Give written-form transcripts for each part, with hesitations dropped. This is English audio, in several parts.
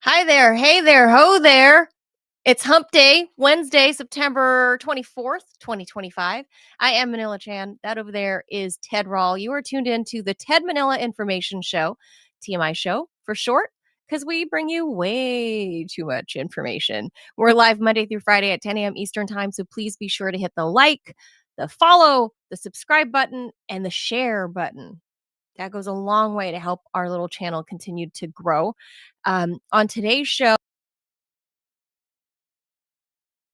Hi there. Hey there. Ho there. It's Hump Day, Wednesday, September 24th, 2025. I am Manila Chan. That over there is Ted Rall. You are tuned in to the Ted Manila Information Show, TMI show for short, because we bring you way too much information. We're live Monday through Friday at 10 a.m. Eastern Time, so please be sure to hit the like, the follow, the subscribe button, and the share button. That goes a long way to help our little channel continue to grow. On today's show,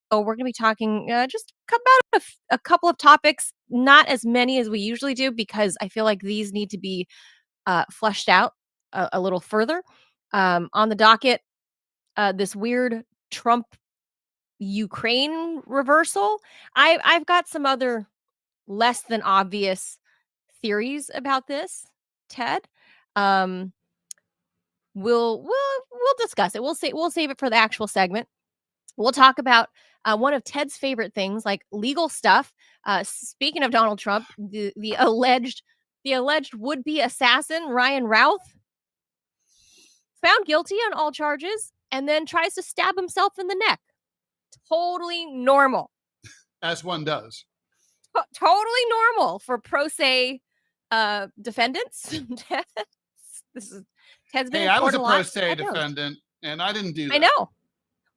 we're going to be talking just about a couple of topics, not as many as we usually do, because I feel like these need to be fleshed out a little further. On the docket, this weird Trump Ukraine reversal. I've got some other less than obvious theories about this, Ted. Um, we'll discuss it. We'll save it for the actual segment. We'll talk about one of Ted's favorite things, like legal stuff. Speaking of Donald Trump, the alleged would-be assassin Ryan Routh found guilty on all charges and then tries to stab himself in the neck. Totally normal. As one does. Totally normal for pro se defendants. This is Ted's been. Hey, I was a pro se defendant, and I didn't do that. I know.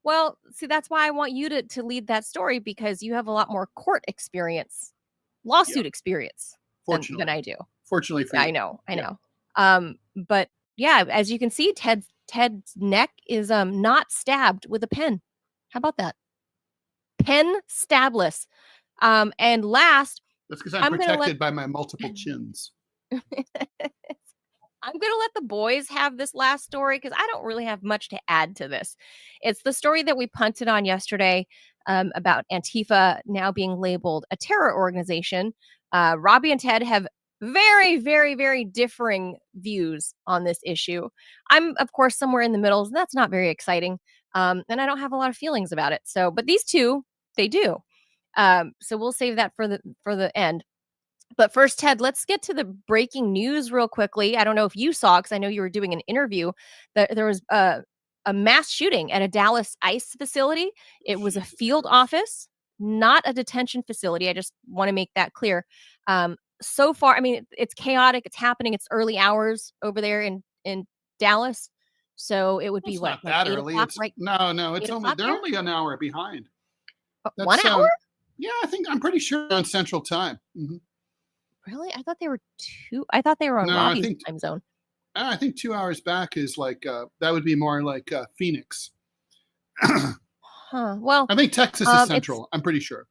Well, see, that's why I want you to lead that story, because you have a lot more court experience, lawsuit experience than I do. Fortunately for you. I know. But yeah, as you can see, Ted's neck is not stabbed with a pen. How about that? Pen stabless. And last, that's because I'm protected by my multiple chins. I'm going to let the boys have this last story because I don't really have much to add to this. It's the story that we punted on yesterday about Antifa now being labeled a terror organization. Robbie and Ted have very, very, very differing views on this issue. I'm, of course, somewhere in the middle, and that's not very exciting. And I don't have a lot of feelings about it. So, but these two, they do. So we'll save that for the end. But first, Ted, let's get to the breaking news real quickly. I don't know if you saw, because I know you were doing an interview, that there was a mass shooting at a Dallas ICE facility. It was a field office, not a detention facility. I just want to make that clear. So far, I mean, it's chaotic. It's happening. It's early hours over there in Dallas. So it would be what? Not that early. It's, right? No. It's only they're only an hour behind. 1 hour? Yeah, I'm pretty sure on Central Time. Mm-hmm. Really? I thought they were two. I thought they were on Robbie's time zone. I think 2 hours back is like that would be more like Phoenix. Well, I think Texas is Central. I'm pretty sure.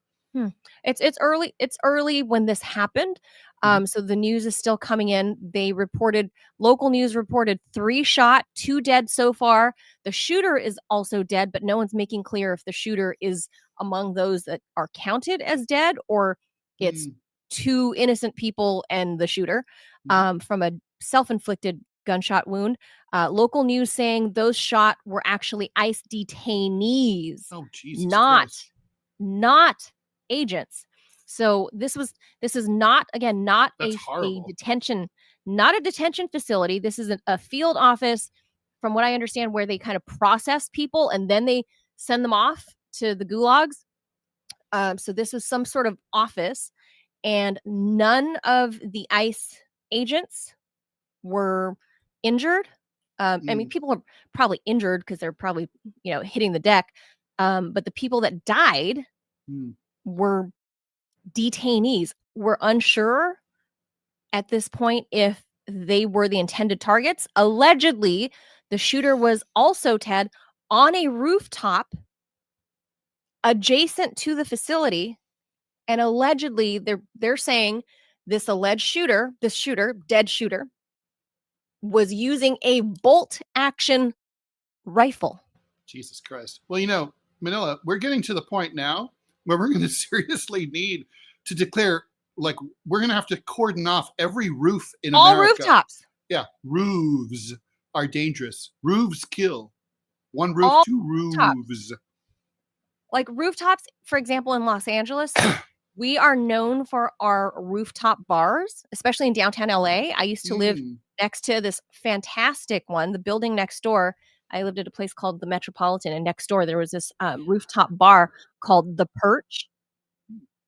It's early. It's early when this happened. So the news is still coming in. Local news reported 3 shot, 2 dead so far. The shooter is also dead, but no one's making clear if the shooter is among those that are counted as dead or it's 2 innocent people and the shooter from a self-inflicted gunshot wound. Local news saying those shot were actually ICE detainees. Oh, Jesus Christ. Not agents. So this is not a detention, not a detention facility. This is a field office, from what I understand, where they kind of process people and then they send them off to the gulags. So this is some sort of office, and none of the ICE agents were injured. I mean, people are probably injured because they're probably, hitting the deck. But the people that died were detainees. We're unsure at this point if they were the intended targets. Allegedly, the shooter was also, Ted, on a rooftop adjacent to the facility. And allegedly, they're saying this dead shooter, was using a bolt action rifle. Jesus Christ. Well, Manila, we're getting to the point now where we're going to seriously need to declare, like, we're going to have to cordon off every roof in America. All rooftops. Yeah, roofs are dangerous. Roofs kill. 1 roof, 2 roofs. Like rooftops, for example, in Los Angeles, we are known for our rooftop bars, especially in downtown LA. I used to live next to this fantastic one, the building next door. I lived at a place called the Metropolitan, and next door there was this rooftop bar called the Perch,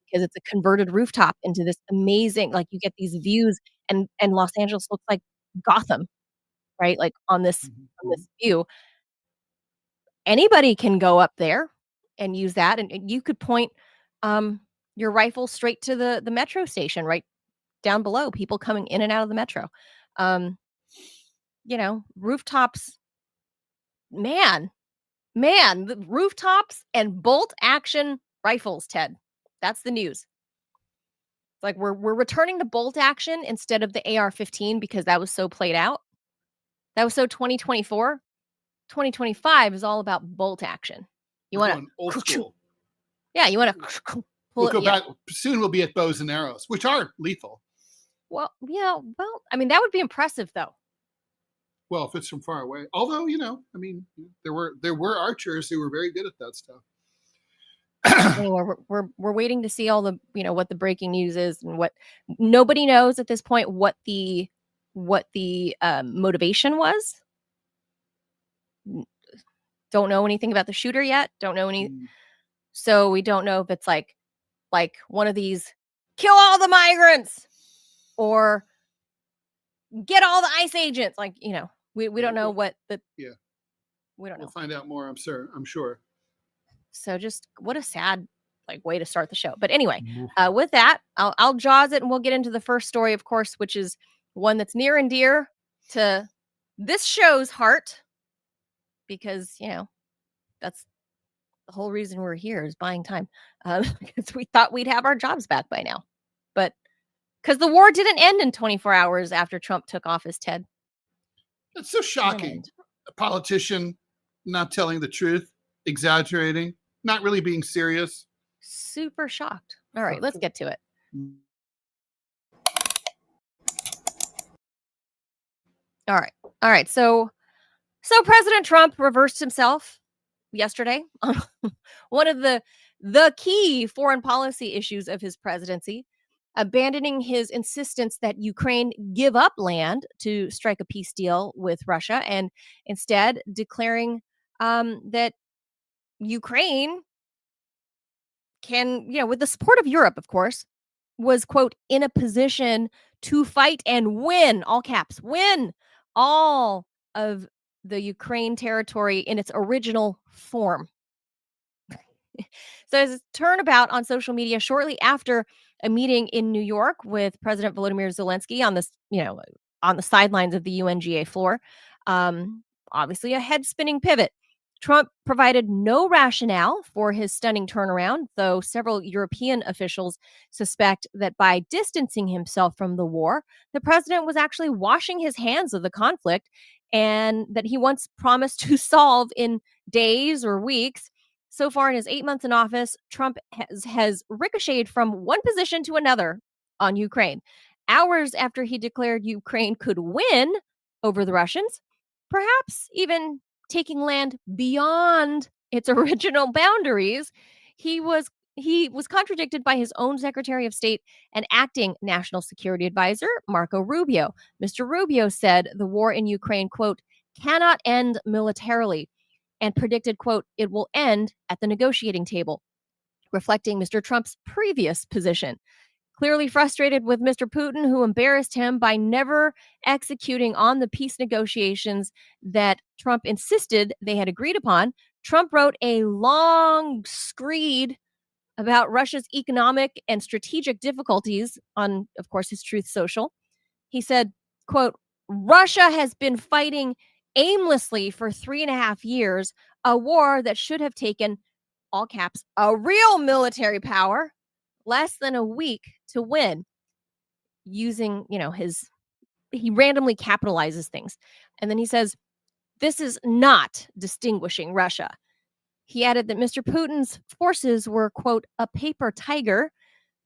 because it's a converted rooftop into this amazing, like, you get these views, and Los Angeles looks like Gotham, right? Like, on this view. Anybody can go up there and use that, and you could point, your rifle straight to the metro station right down below, people coming in and out of the metro. Um, rooftops, man, the rooftops and bolt action rifles, Ted. That's the news. Like, we're returning to bolt action instead of the AR-15 because that was so played out. That was so 2024. 2025 is all about bolt action. You We're want going old school. Yeah, you want to pull We'll it. go Yeah. back. Soon we'll be at bows and arrows, which are lethal. Well, yeah. Well, I mean, that would be impressive, though. Well, if it's from far away. Although, I mean, there were archers who were very good at that stuff. Anyway, we're waiting to see all the what the breaking news is, and what nobody knows at this point what the motivation was. Don't know anything about the shooter yet. Don't know any. So we don't know if it's like one of these kill all the migrants or get all the ICE agents. Like, we don't know what the. Yeah. We don't know. We'll find out more, I'm sure. So just what a sad way to start the show. But anyway, with that, I'll jaws it and we'll get into the first story, of course, which is one that's near and dear to this show's heart, because that's the whole reason we're here, is buying time, because we thought we'd have our jobs back by now, but because the war didn't end in 24 hours after Trump took office, Ted. It's so shocking. A politician not telling the truth, exaggerating, not really being serious. Super shocked. All right, let's get to it. All right. So President Trump reversed himself yesterday on one of the key foreign policy issues of his presidency, abandoning his insistence that Ukraine give up land to strike a peace deal with Russia, and instead declaring that Ukraine can, with the support of Europe, of course, was, quote, in a position to fight and win, all caps, win all of the Ukraine territory in its original form. So his turnabout on social media shortly after a meeting in New York with President Volodymyr Zelenskyy on this, on the sidelines of the UNGA floor. Obviously a head-spinning pivot. Trump provided no rationale for his stunning turnaround, though several European officials suspect that by distancing himself from the war, the president was actually washing his hands of the conflict, and that he once promised to solve in days or weeks. So far in his 8 months in office, Trump has ricocheted from one position to another on Ukraine. Hours after he declared Ukraine could win over the Russians, perhaps even taking land beyond its original boundaries, he was contradicted by his own Secretary of State and acting National Security Advisor, Marco Rubio. Mr. Rubio said the war in Ukraine, quote, cannot end militarily, and predicted, quote, it will end at the negotiating table, reflecting Mr. Trump's previous position. Clearly frustrated with Mr. Putin, who embarrassed him by never executing on the peace negotiations that Trump insisted they had agreed upon, Trump wrote a long screed about Russia's economic and strategic difficulties on, of course, his Truth Social. He said, quote, Russia has been fighting aimlessly for 3.5 years, a war that should have taken, all caps, a real military power, less than a week to win, using, he randomly capitalizes things. And then he says, this is not distinguishing Russia. He added that Mr. Putin's forces were, quote, a paper tiger,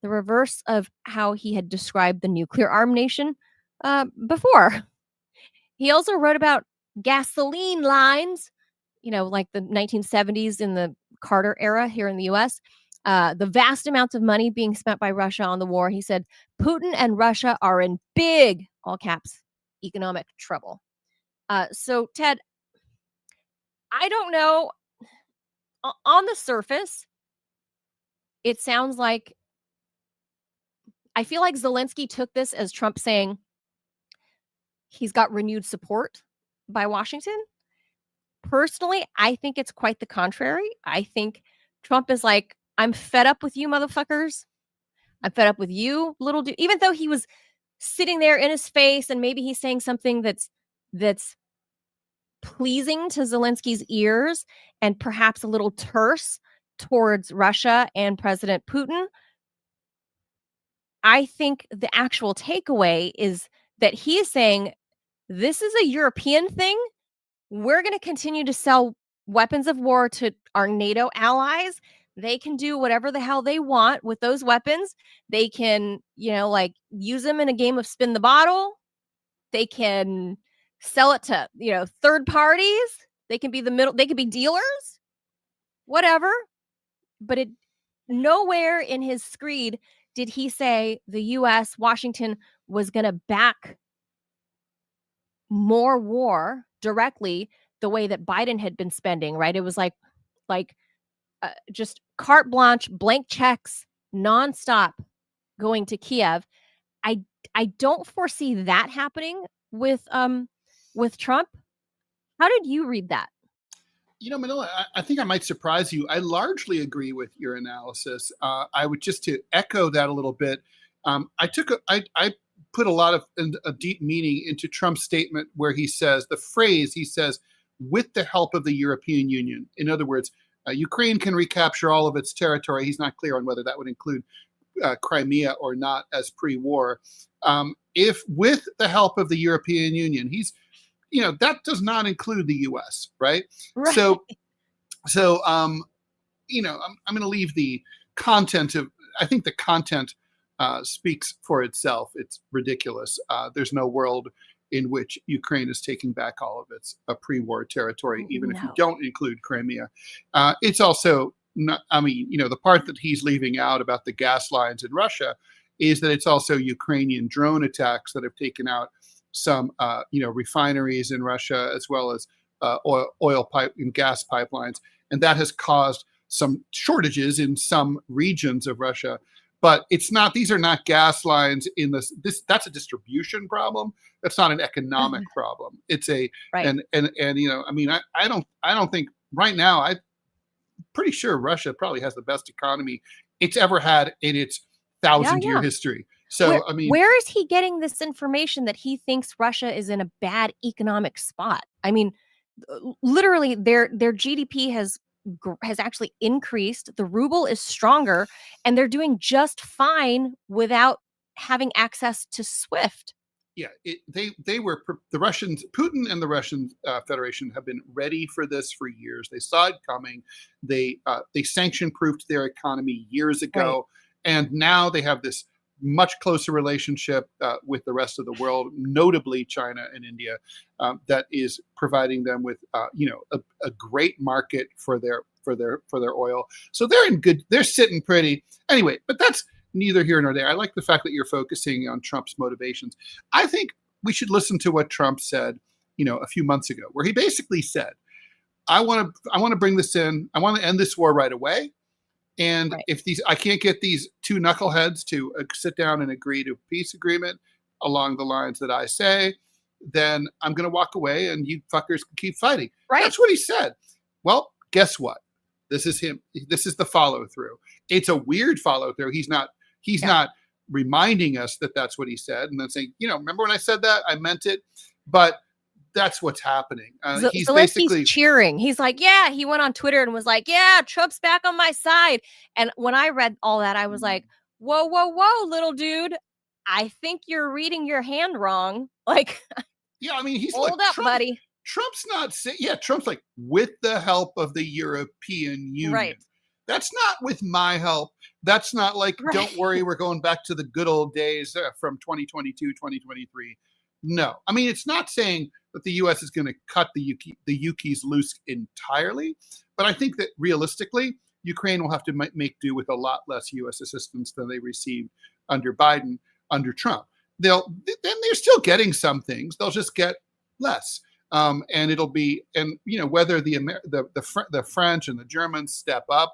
the reverse of how he had described the nuclear armed nation before. He also wrote about gasoline lines, like the 1970s in the Carter era here in the U.S., the vast amounts of money being spent by Russia on the war. He said, Putin and Russia are in big, all caps, economic trouble. So, Ted, I don't know. On the surface, it sounds like I feel like Zelenskyy took this as Trump saying he's got renewed support by Washington. Personally, I think it's quite the contrary. I think Trump is like, I'm fed up with you motherfuckers. I'm fed up with you, little dude. Even though he was sitting there in his face and maybe he's saying something that's pleasing to Zelensky's ears and perhaps a little terse towards Russia and President Putin. I think the actual takeaway is that he is saying this is a European thing. We're going to continue to sell weapons of war to our NATO allies. They can do whatever the hell they want with those weapons. They can, like use them in a game of spin the bottle. They can sell it to, third parties. They can be they can be dealers, whatever. But nowhere in his screed did he say the US, Washington was going to back more war directly the way that Biden had been spending, right? It was like just carte blanche, blank checks, nonstop going to Kiev. I don't foresee that happening with Trump. How did you read that? Manila, I think I might surprise you. I largely agree with your analysis. I would just to echo that a little bit. I put a lot of a deep meaning into Trump's statement where he says with the help of the European Union. In other words, Ukraine can recapture all of its territory. He's not clear on whether that would include Crimea or not as pre-war. If with the help of the European Union, that does not include the U.S., right? Right. So I'm going to leave the content of. I think the content speaks for itself. It's ridiculous. There's no world in which Ukraine is taking back all of its pre-war territory, even if you don't include Crimea. It's also not. The part that he's leaving out about the gas lines in Russia is that it's also Ukrainian drone attacks that have taken out some refineries in Russia, as well as oil pipe and gas pipelines, and that has caused some shortages in some regions of Russia. But it's not; these are not gas lines in this. That's a distribution problem. That's not an economic problem. It's a right. And I don't think right now. I'm pretty sure Russia probably has the best economy it's ever had in its 1,000-year history. So, where is he getting this information that he thinks Russia is in a bad economic spot? I mean, literally, their GDP has actually increased. The ruble is stronger, and they're doing just fine without having access to SWIFT. Yeah, the Russians, Putin and the Russian Federation have been ready for this for years. They saw it coming. They sanction-proofed their economy years ago, right. And now they have this much closer relationship with the rest of the world, notably China and India, that is providing them with a great market for their oil. So they're sitting pretty anyway. But that's neither here nor there. I like the fact that you're focusing on Trump's motivations. I think we should listen to what Trump said, a few months ago, where he basically said, "I want to bring this in. I want to end this war right away." And right. If I can't get these two knuckleheads to sit down and agree to a peace agreement along the lines that I say, then I'm going to walk away and you fuckers can keep fighting. Right. That's what he said. Well, guess what? This is him. This is the follow through. It's a weird follow through. He's not reminding us that that's what he said and then saying, remember when I said that? I meant it. But that's what's happening. He's basically cheering. He's like, yeah, he went on Twitter and was like, yeah, Trump's back on my side. And when I read all that, I was like, whoa, little dude. I think you're reading your hand wrong. Like, yeah, he's hold like, up, buddy. Trump's not saying, Trump's like, with the help of the European Union. Right. That's not with my help. That's not like, right. Don't worry, we're going back to the good old days from 2022, 2023. No, it's not saying that the U.S. is going to cut the Ukis loose entirely, but I think that realistically, Ukraine will have to make do with a lot less U.S. assistance than they received under Biden, under Trump. They're still getting some things. They'll just get less. And it'll be, and whether the French and the Germans step up.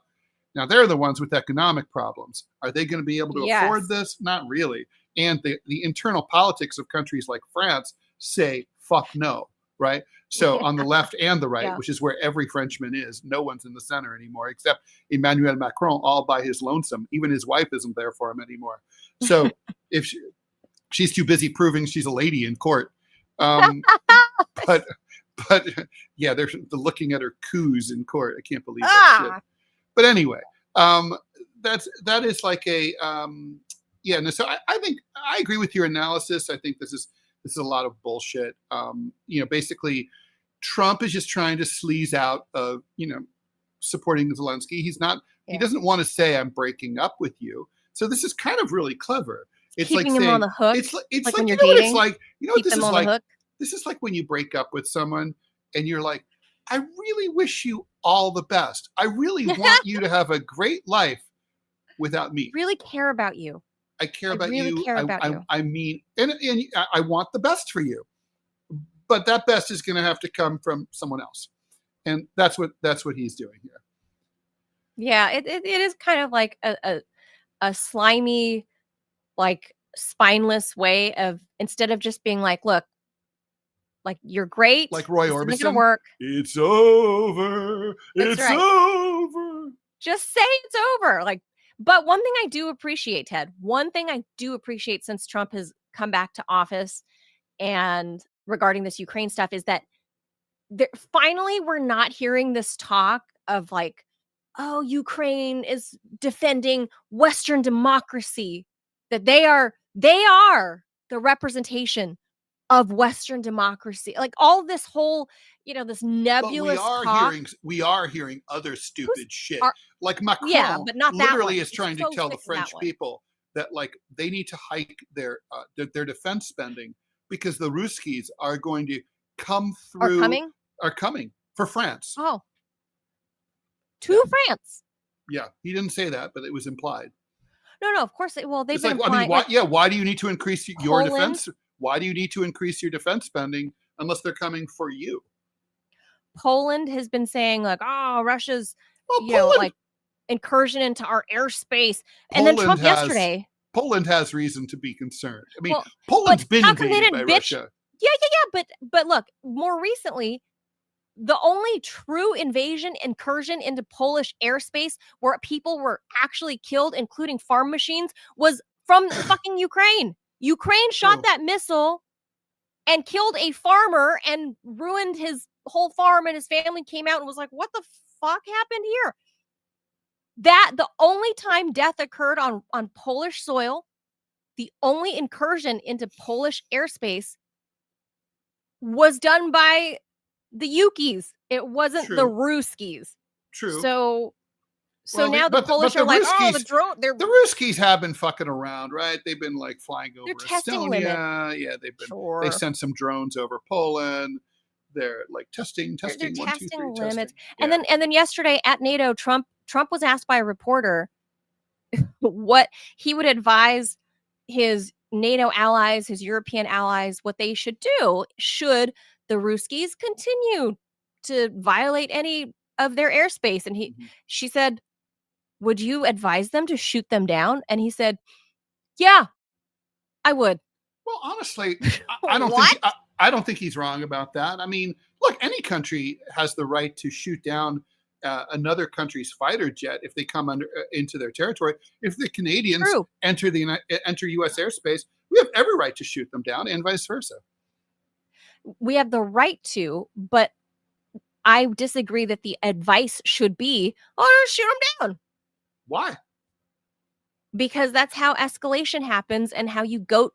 Now they're the ones with economic problems. Are they going to be able to afford this? Not really. And the internal politics of countries like France say fuck no, right? So on the left and the right, which is where every Frenchman is, no one's in the center anymore except Emmanuel Macron, all by his lonesome. Even his wife isn't there for him anymore. So if she's too busy proving she's a lady in court. But yeah, they're looking at her coups in court. I can't believe that shit. But anyway, that is like a yeah. No, so I think I agree with your analysis. I think this is a lot of bullshit. Basically, Trump is just trying to sleaze out of supporting Zelenskyy. He's not. Yeah. He doesn't want to say I'm breaking up with you. So this is kind of really clever. It's keeping like him saying, on the hook. It's like when you're dating. What it's like. You know what this is like? Hook. This is like when you break up with someone and you're like, I really wish you all the best. I really want you to have a great life without me. Really care about you. I care about really you. Care about you. I mean, and I want the best for you, but that best is going to have to come from someone else, and that's what he's doing here. Yeah, it is kind of like a slimy, like spineless way of, instead of just being like, look, like you're great, like Roy Orbison. It's gonna work. It's over. It's over. Just say it's over. Like, but one thing I do appreciate, Ted. One thing I do appreciate since Trump has come back to office, and regarding this Ukraine stuff, is that finally we're not hearing this talk of like, oh, Ukraine is defending Western democracy. That they are the representation of Western democracy. Like all this whole, this nebulous talk. We are hearing other stupid shit. Like Macron, but not that literally one. is trying to tell the French people that like they need to hike their defense spending because the Ruskies are going to come through. Are coming for France. Oh, to France. Yeah, he didn't say that, but it was implied. No, of course. Well, they've been. I mean, why do you need to increase your defense? Why do you need to increase your defense spending unless they're coming for you? Poland has been saying like, oh, Russia's, like incursion into our airspace. And then Trump yesterday. Poland has reason to be concerned. I mean, Poland's been invaded by Russia. Yeah. But look, more recently, the only true incursion into Polish airspace where people were actually killed, including farm machines, was from fucking Ukraine. Ukraine shot that missile and killed a farmer and ruined his whole farm, and his family came out and was like, what the fuck happened here? The only time death occurred on Polish soil, the only incursion into Polish airspace was done by the Yukis. It wasn't the Ruskies. True. So now the Polish are like, oh, the drone. The Ruskies have been fucking around, right? They've been like flying over Estonia. Yeah, they sent some drones over Poland. They're like testing. They're 1, 2, 3, limits. testing. And then yesterday at NATO, Trump was asked by a reporter what he would advise his NATO allies, his European allies, what they should do should the Ruskies continue to violate any of their airspace. And she said, would you advise them to shoot them down? And he said, yeah, I would. Well, honestly, I don't think he's wrong about that. I mean, look, any country has the right to shoot down another country's fighter jet if they come into their territory. If the Canadians enter U.S. airspace, we have every right to shoot them down, and vice versa. We have the right to, but I disagree that the advice should be, oh, shoot them down. Why? Because that's how escalation happens and how you goat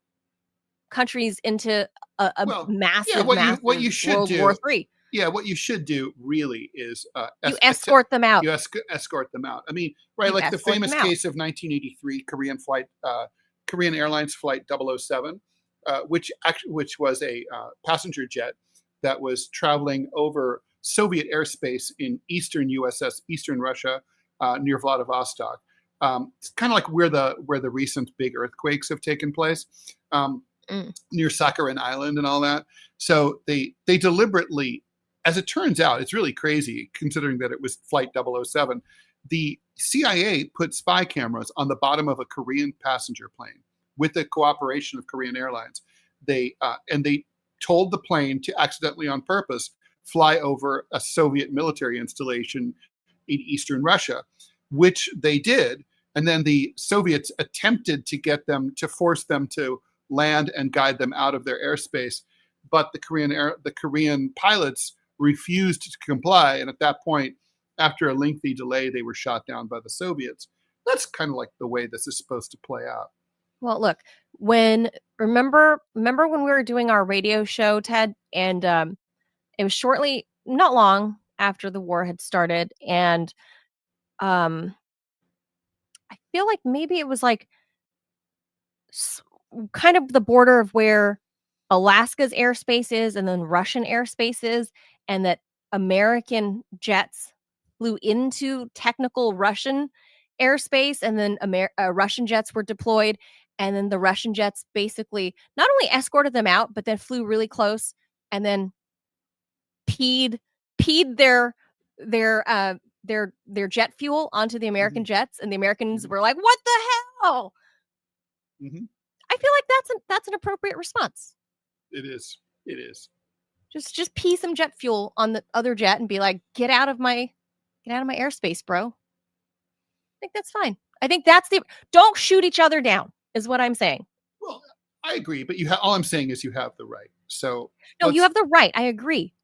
countries into a massive what you should World do, War III. Yeah, what you should do really is you escort them out. You escort them out. I mean, right, like the famous case of 1983 Korean Airlines flight 007, which was a passenger jet that was traveling over Soviet airspace in eastern USS, eastern Russia, near Vladivostok. It's kind of like where the recent big earthquakes have taken place. Mm. near Sakhalin Island and all that. So they deliberately, as it turns out, it's really crazy considering that it was Flight 007. The CIA put spy cameras on the bottom of a Korean passenger plane with the cooperation of Korean Airlines. They told the plane to accidentally, on purpose, fly over a Soviet military installation in eastern Russia, which they did. And then the Soviets attempted to get them to force them to land and guide them out of their airspace, but the Korean pilots refused to comply. And at that point, after a lengthy delay, they were shot down by the Soviets. That's kind of like the way this is supposed to play out. Well, look, remember when we were doing our radio show, Ted, and it was not long after the war had started, and I feel like maybe it was like kind of the border of where Alaska's airspace is and then Russian airspace is, and that American jets flew into technical Russian airspace, and then Russian jets were deployed, and then the Russian jets basically not only escorted them out, but then flew really close and then peed their jet fuel onto the American jets, and the Americans were like, "What the hell?" Mm-hmm. I feel like that's an appropriate response. It is. It is. Just pee some jet fuel on the other jet and be like, get out of my airspace, bro. I think that's fine. I think don't shoot each other down is what I'm saying. Well, I agree, but all I'm saying is you have the right. So no, you have the right. I agree.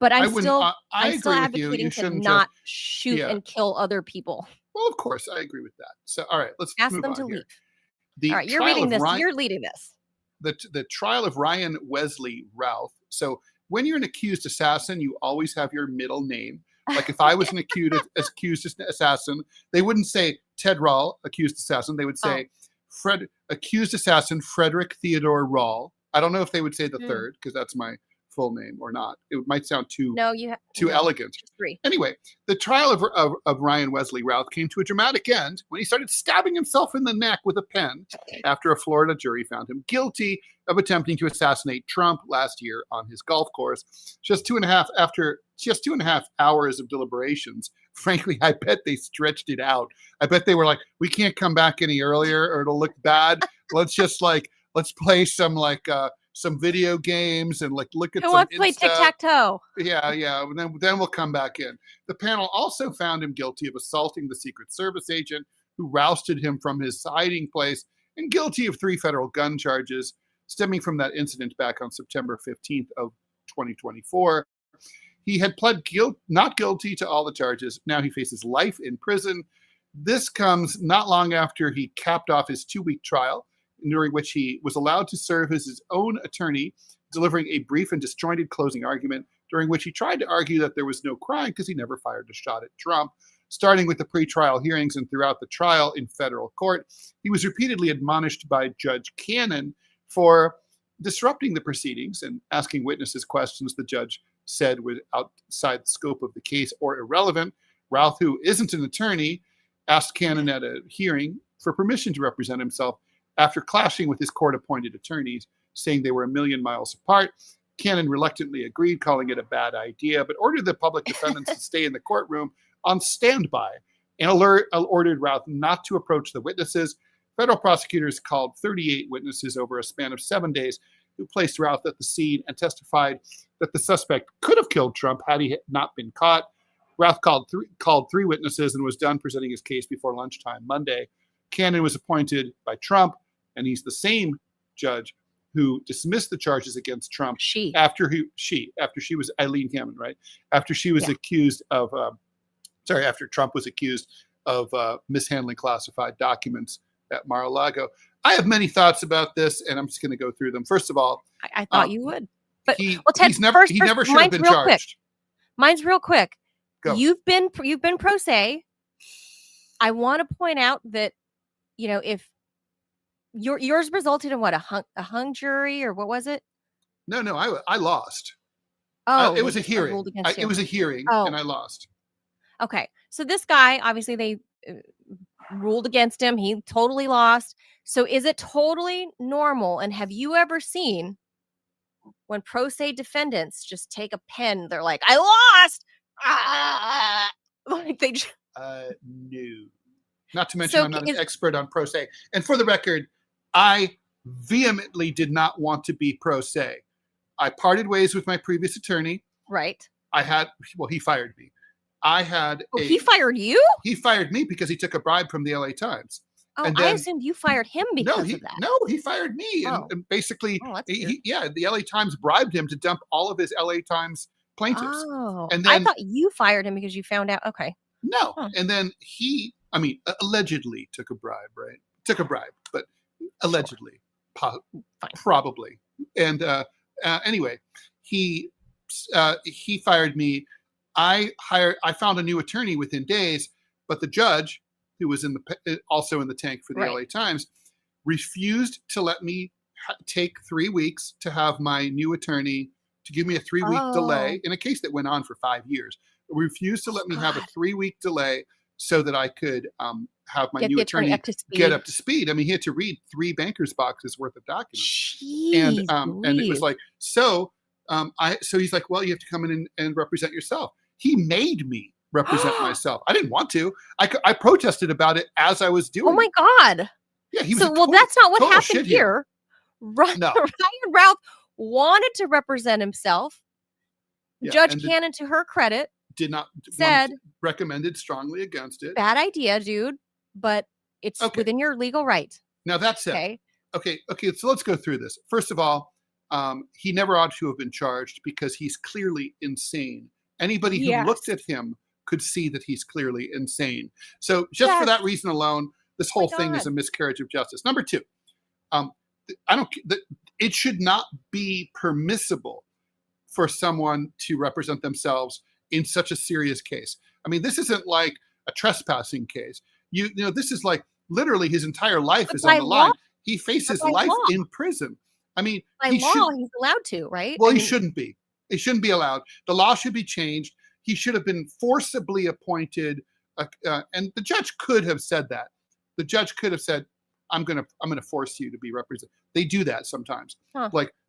But I'm still advocating to not shoot and kill other people. Well, of course, I agree with that. So, all right, let's ask move them on to here. leave. All right, you're reading this. You're leading this. The trial of Ryan Wesley Routh. So when you're an accused assassin, you always have your middle name. Like if I was an accused assassin, they wouldn't say Ted Rall, accused assassin. They would say accused assassin Frederick Theodore Rall. I don't know if they would say the third because that's my full name or not. It might sound too elegant. Just three. Anyway, the trial of Ryan Wesley Routh came to a dramatic end when he started stabbing himself in the neck with a pen after a Florida jury found him guilty of attempting to assassinate Trump last year on his golf course. Just 2.5 hours of deliberations. Frankly, I bet they stretched it out. I bet they were like, we can't come back any earlier or it'll look bad. Let's play some video games and look at. Who wants to play tic-tac-toe? Yeah. And then we'll come back in. The panel also found him guilty of assaulting the Secret Service agent who rousted him from his hiding place and guilty of 3 federal gun charges stemming from that incident back on September 15th of 2024. He had pled not guilty to all the charges. Now he faces life in prison. This comes not long after he capped off his 2-week trial, during which he was allowed to serve as his own attorney, delivering a brief and disjointed closing argument, during which he tried to argue that there was no crime because he never fired a shot at Trump. Starting with the pretrial hearings and throughout the trial in federal court, he was repeatedly admonished by Judge Cannon for disrupting the proceedings and asking witnesses questions the judge said were outside the scope of the case or irrelevant. Routh, who isn't an attorney, asked Cannon at a hearing for permission to represent himself after clashing with his court-appointed attorneys, saying they were a million miles apart. Cannon reluctantly agreed, calling it a bad idea, but ordered the public defendants to stay in the courtroom on standby and ordered Routh not to approach the witnesses. Federal prosecutors called 38 witnesses over a span of 7 days who placed Routh at the scene and testified that the suspect could have killed Trump had he not been caught. Routh called 3 witnesses and was done presenting his case before lunchtime Monday. Cannon was appointed by Trump, and he's the same judge who dismissed the charges against Trump after she was Eileen Hammond, right? After she was accused of, after Trump was accused of mishandling classified documents at Mar-a-Lago. I have many thoughts about this, and I'm just going to go through them. First of all, I thought you would, but Ted, he never should have been charged. Quick. Mine's real quick. Go. You've been pro se. I want to point out that, if yours resulted in what, a hung jury, or what was it? No, I lost. Oh, it was a hearing. It was a hearing, and I lost. Okay, so this guy, obviously they ruled against him. He totally lost. So is it totally normal? And have you ever seen when pro se defendants just take a pen, they're like, I lost. Like they just... No. Not to mention, So I'm not an expert on pro se. And for the record, I vehemently did not want to be pro se. I parted ways with my previous attorney. Right. He fired me. He fired you? He fired me because he took a bribe from the LA Times. Oh, and then, I assumed you fired him because of that. No, he fired me. And basically, the LA Times bribed him to dump all of his LA Times plaintiffs. Oh, and then, I thought you fired him because you found out. Okay. No. Huh. And then he, allegedly took a bribe, right? Took a bribe, but allegedly, probably. And anyway, he fired me. I found a new attorney within days, but the judge, who was also in the tank for the LA Times, refused to let me take 3 weeks to have my new attorney, to give me a 3-week delay in a case that went on for 5 years. Refused to let me have a 3-week delay so that I could have my new attorney get up to speed. He had to read 3 banker's boxes worth of documents. Jeez, and it was like, so he's like, well, you have to come in and represent yourself. He made me represent myself. I didn't want to. I protested about it as I was doing. Oh my God. Yeah, he was that's not what happened here. Ryan Routh wanted to represent himself. Yeah, Judge Cannon, to her credit, recommended strongly against it. Bad idea, dude, but it's within your legal right. Now that's it. Okay. So let's go through this. First of all, he never ought to have been charged because he's clearly insane. Anybody who looked at him could see that he's clearly insane. So just for that reason alone, this whole thing is a miscarriage of justice. Number 2, it should not be permissible for someone to represent themselves in such a serious case. This isn't like a trespassing case. You know, this is like literally his entire life is on the line. He faces life in prison. By law, he's allowed to, right? Well, he shouldn't be. It shouldn't be allowed. The law should be changed. He should have been forcibly appointed, and the judge could have said that. The judge could have said, "I'm gonna force you to be represented." They do that sometimes.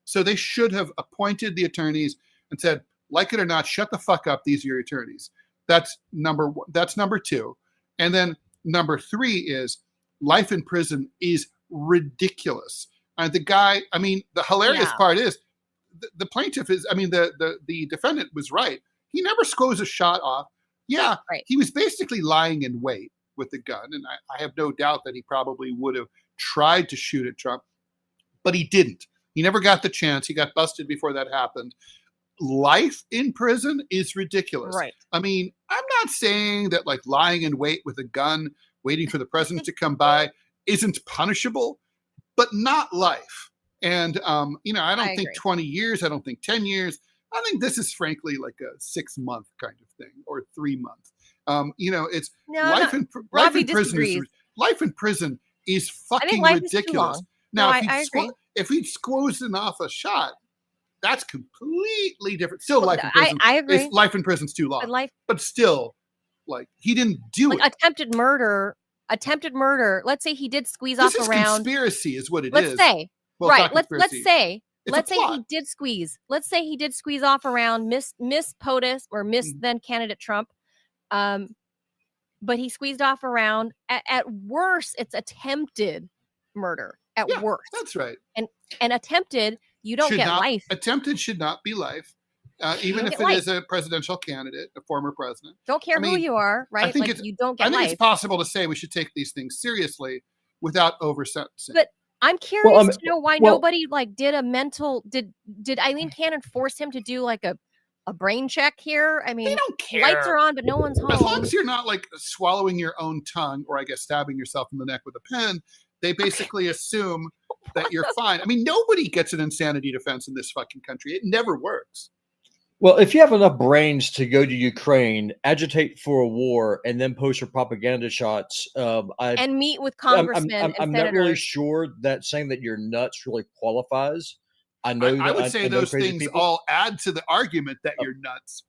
So they should have appointed the attorneys and said, like it or not, shut the fuck up. These are your attorneys. That's number 1. That's number 2. And then number 3 is life in prison is ridiculous. The guy, the hilarious part is the plaintiff is, the defendant was right. He never scores a shot off. Yeah, he was basically lying in wait with the gun. And I have no doubt that he probably would have tried to shoot at Trump, but he didn't. He never got the chance. He got busted before that happened. Life in prison is ridiculous. Right. I'm not saying that like lying in wait with a gun, waiting for the president to come by isn't punishable, but not life. And, I don't think 20 years. I don't think 10 years. I think this is frankly like a 6-month kind of thing or 3 months. It's life in prison. Life in prison is fucking ridiculous. Now, if he'd squozen off a shot, that's completely different. Still, life in prison. I agree. Life in prison's too long. But still, like he didn't do it. Attempted murder. Let's say he did squeeze off around. Conspiracy is what it is. Let's say. Well, let's say he did squeeze. Let's say he did squeeze off around Miss POTUS or Miss then candidate Trump. But he squeezed off around. At worst, it's attempted murder. At worst, that's right. And attempted, you don't get life. Attempted should not be life, even if it is a presidential candidate, a former president. Don't care who you are, right? I think you don't get life. I think it's possible to say we should take these things seriously without over-sentencing. But I'm curious to know why nobody did a mental. Did Eileen Cannon force him to do like a brain check here? They don't care. Lights are on, but no one's home. As long as you're not like swallowing your own tongue or I guess stabbing yourself in the neck with a pen, they basically assume that you're fine. Nobody gets an insanity defense in this fucking country. It never works. Well, if you have enough brains to go to Ukraine, agitate for a war, and then post your propaganda shots, and meet with congressmen, I'm not really sure that saying that you're nuts really qualifies. I know. I would say those things all add to the argument that you're nuts.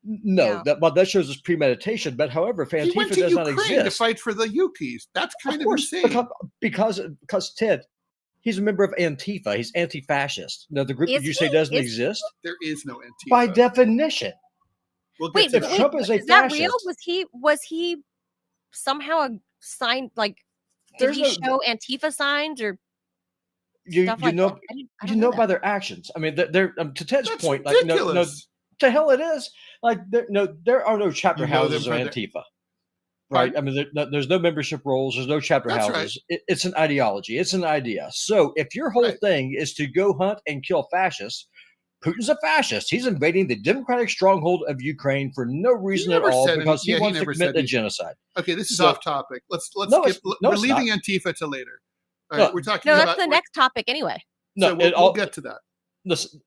No, Yeah. that shows us premeditation. But however, if He went Antifa to does not Ukraine to exist, fight for the Yukis. That's kind of course, insane. because Ted, he's a member of Antifa. He's anti-fascist. Now, the group that Is you say he? doesn't Is exist There is no Antifa. by definition. We'll get Wait, to If that. Trump is a that real? fascist, Was he somehow a sign? Like, did there's he no show Antifa signs or you stuff you like know that? I you don't know know by that. their actions. I mean, they're to Ted's That's point, like no, ridiculous. to hell it is. Like there are no chapter You know them houses of by their- Antifa, right? Pardon? I mean, there's no membership rolls. There's no chapter That's right. houses. It's an ideology. It's an idea. So if your whole Right. thing is to go hunt and kill fascists, Putin's a fascist. He's invading the democratic stronghold of Ukraine for no reason at never all said because any- yeah, he he wants to never commit said a anything. genocide. Okay, this is So- off topic. Let's No, skip. no, We're it's leaving not. Antifa to later. All right, No. we're talking No, about that's the next topic anyway. No, so we'll get to that.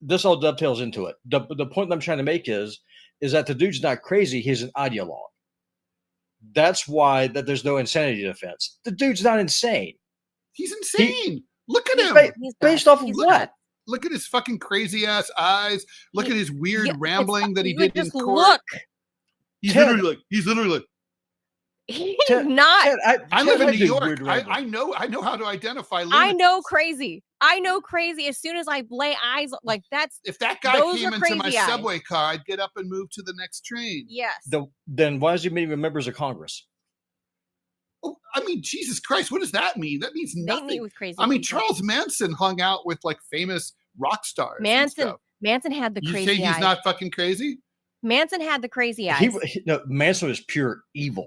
this all dovetails into it. The point I'm trying to make is that the dude's not crazy. He's an ideologue. That's why that there's no insanity defense. The dude's not insane. He's insane. Look at He's him. He's based not. off of He's what? not. Look at his fucking crazy ass eyes. Look at his weird Yeah, rambling that he you would did in just court. look. He's Ted- literally like, He's Ted- not. Ted, I live in New do York. weird rambling. I know how to identify I lunatics. know crazy. I know crazy. As soon as I lay eyes, like that's If that guy Those came are into my crazy eyes. subway car, I'd get up and move to the next train. yes. Then why is he meeting with members of Congress? Oh, I mean, Jesus Christ, what does that mean? That means They nothing. meet with crazy. I mean, people. Charles Manson hung out with like famous rock stars. and Manson. stuff. Manson had the You crazy say he's eyes. not fucking crazy? Manson had the crazy eyes. No, Manson was pure evil.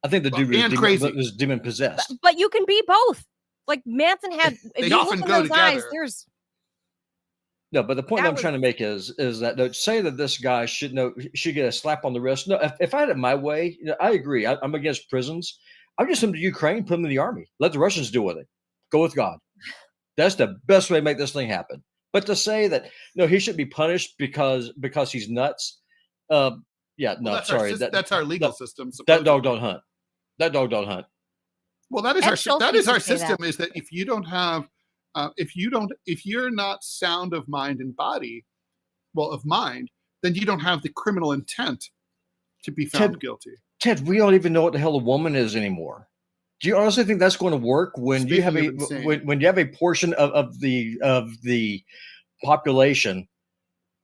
I think the dude And crazy. was demon possessed. But you can be both. Like Manson had. If They you often look in go those eyes, together. there's No, but the point That I'm was- trying to make is that no, say that this guy should get a slap on the wrist. No, if I had it my way, I agree. I'm against prisons. I'm just send him to Ukraine, put him in the army. Let the Russians deal with it. Go with God. That's the best way to make this thing happen. But to say that he should be punished because he's nuts. Yeah, no, Well, sorry. that's our legal system. That dog supposedly. don't hunt. That dog don't hunt. Well, that is Ed our Schultz that used is to our say that. system. Is that if you don't have, if you're not sound of mind and body, well, of mind, then you don't have the criminal intent to be found guilty. Ted, we don't even know what the hell a woman is anymore. Do you honestly think that's going to work when you have Speaking of insane. when you have a portion of the population,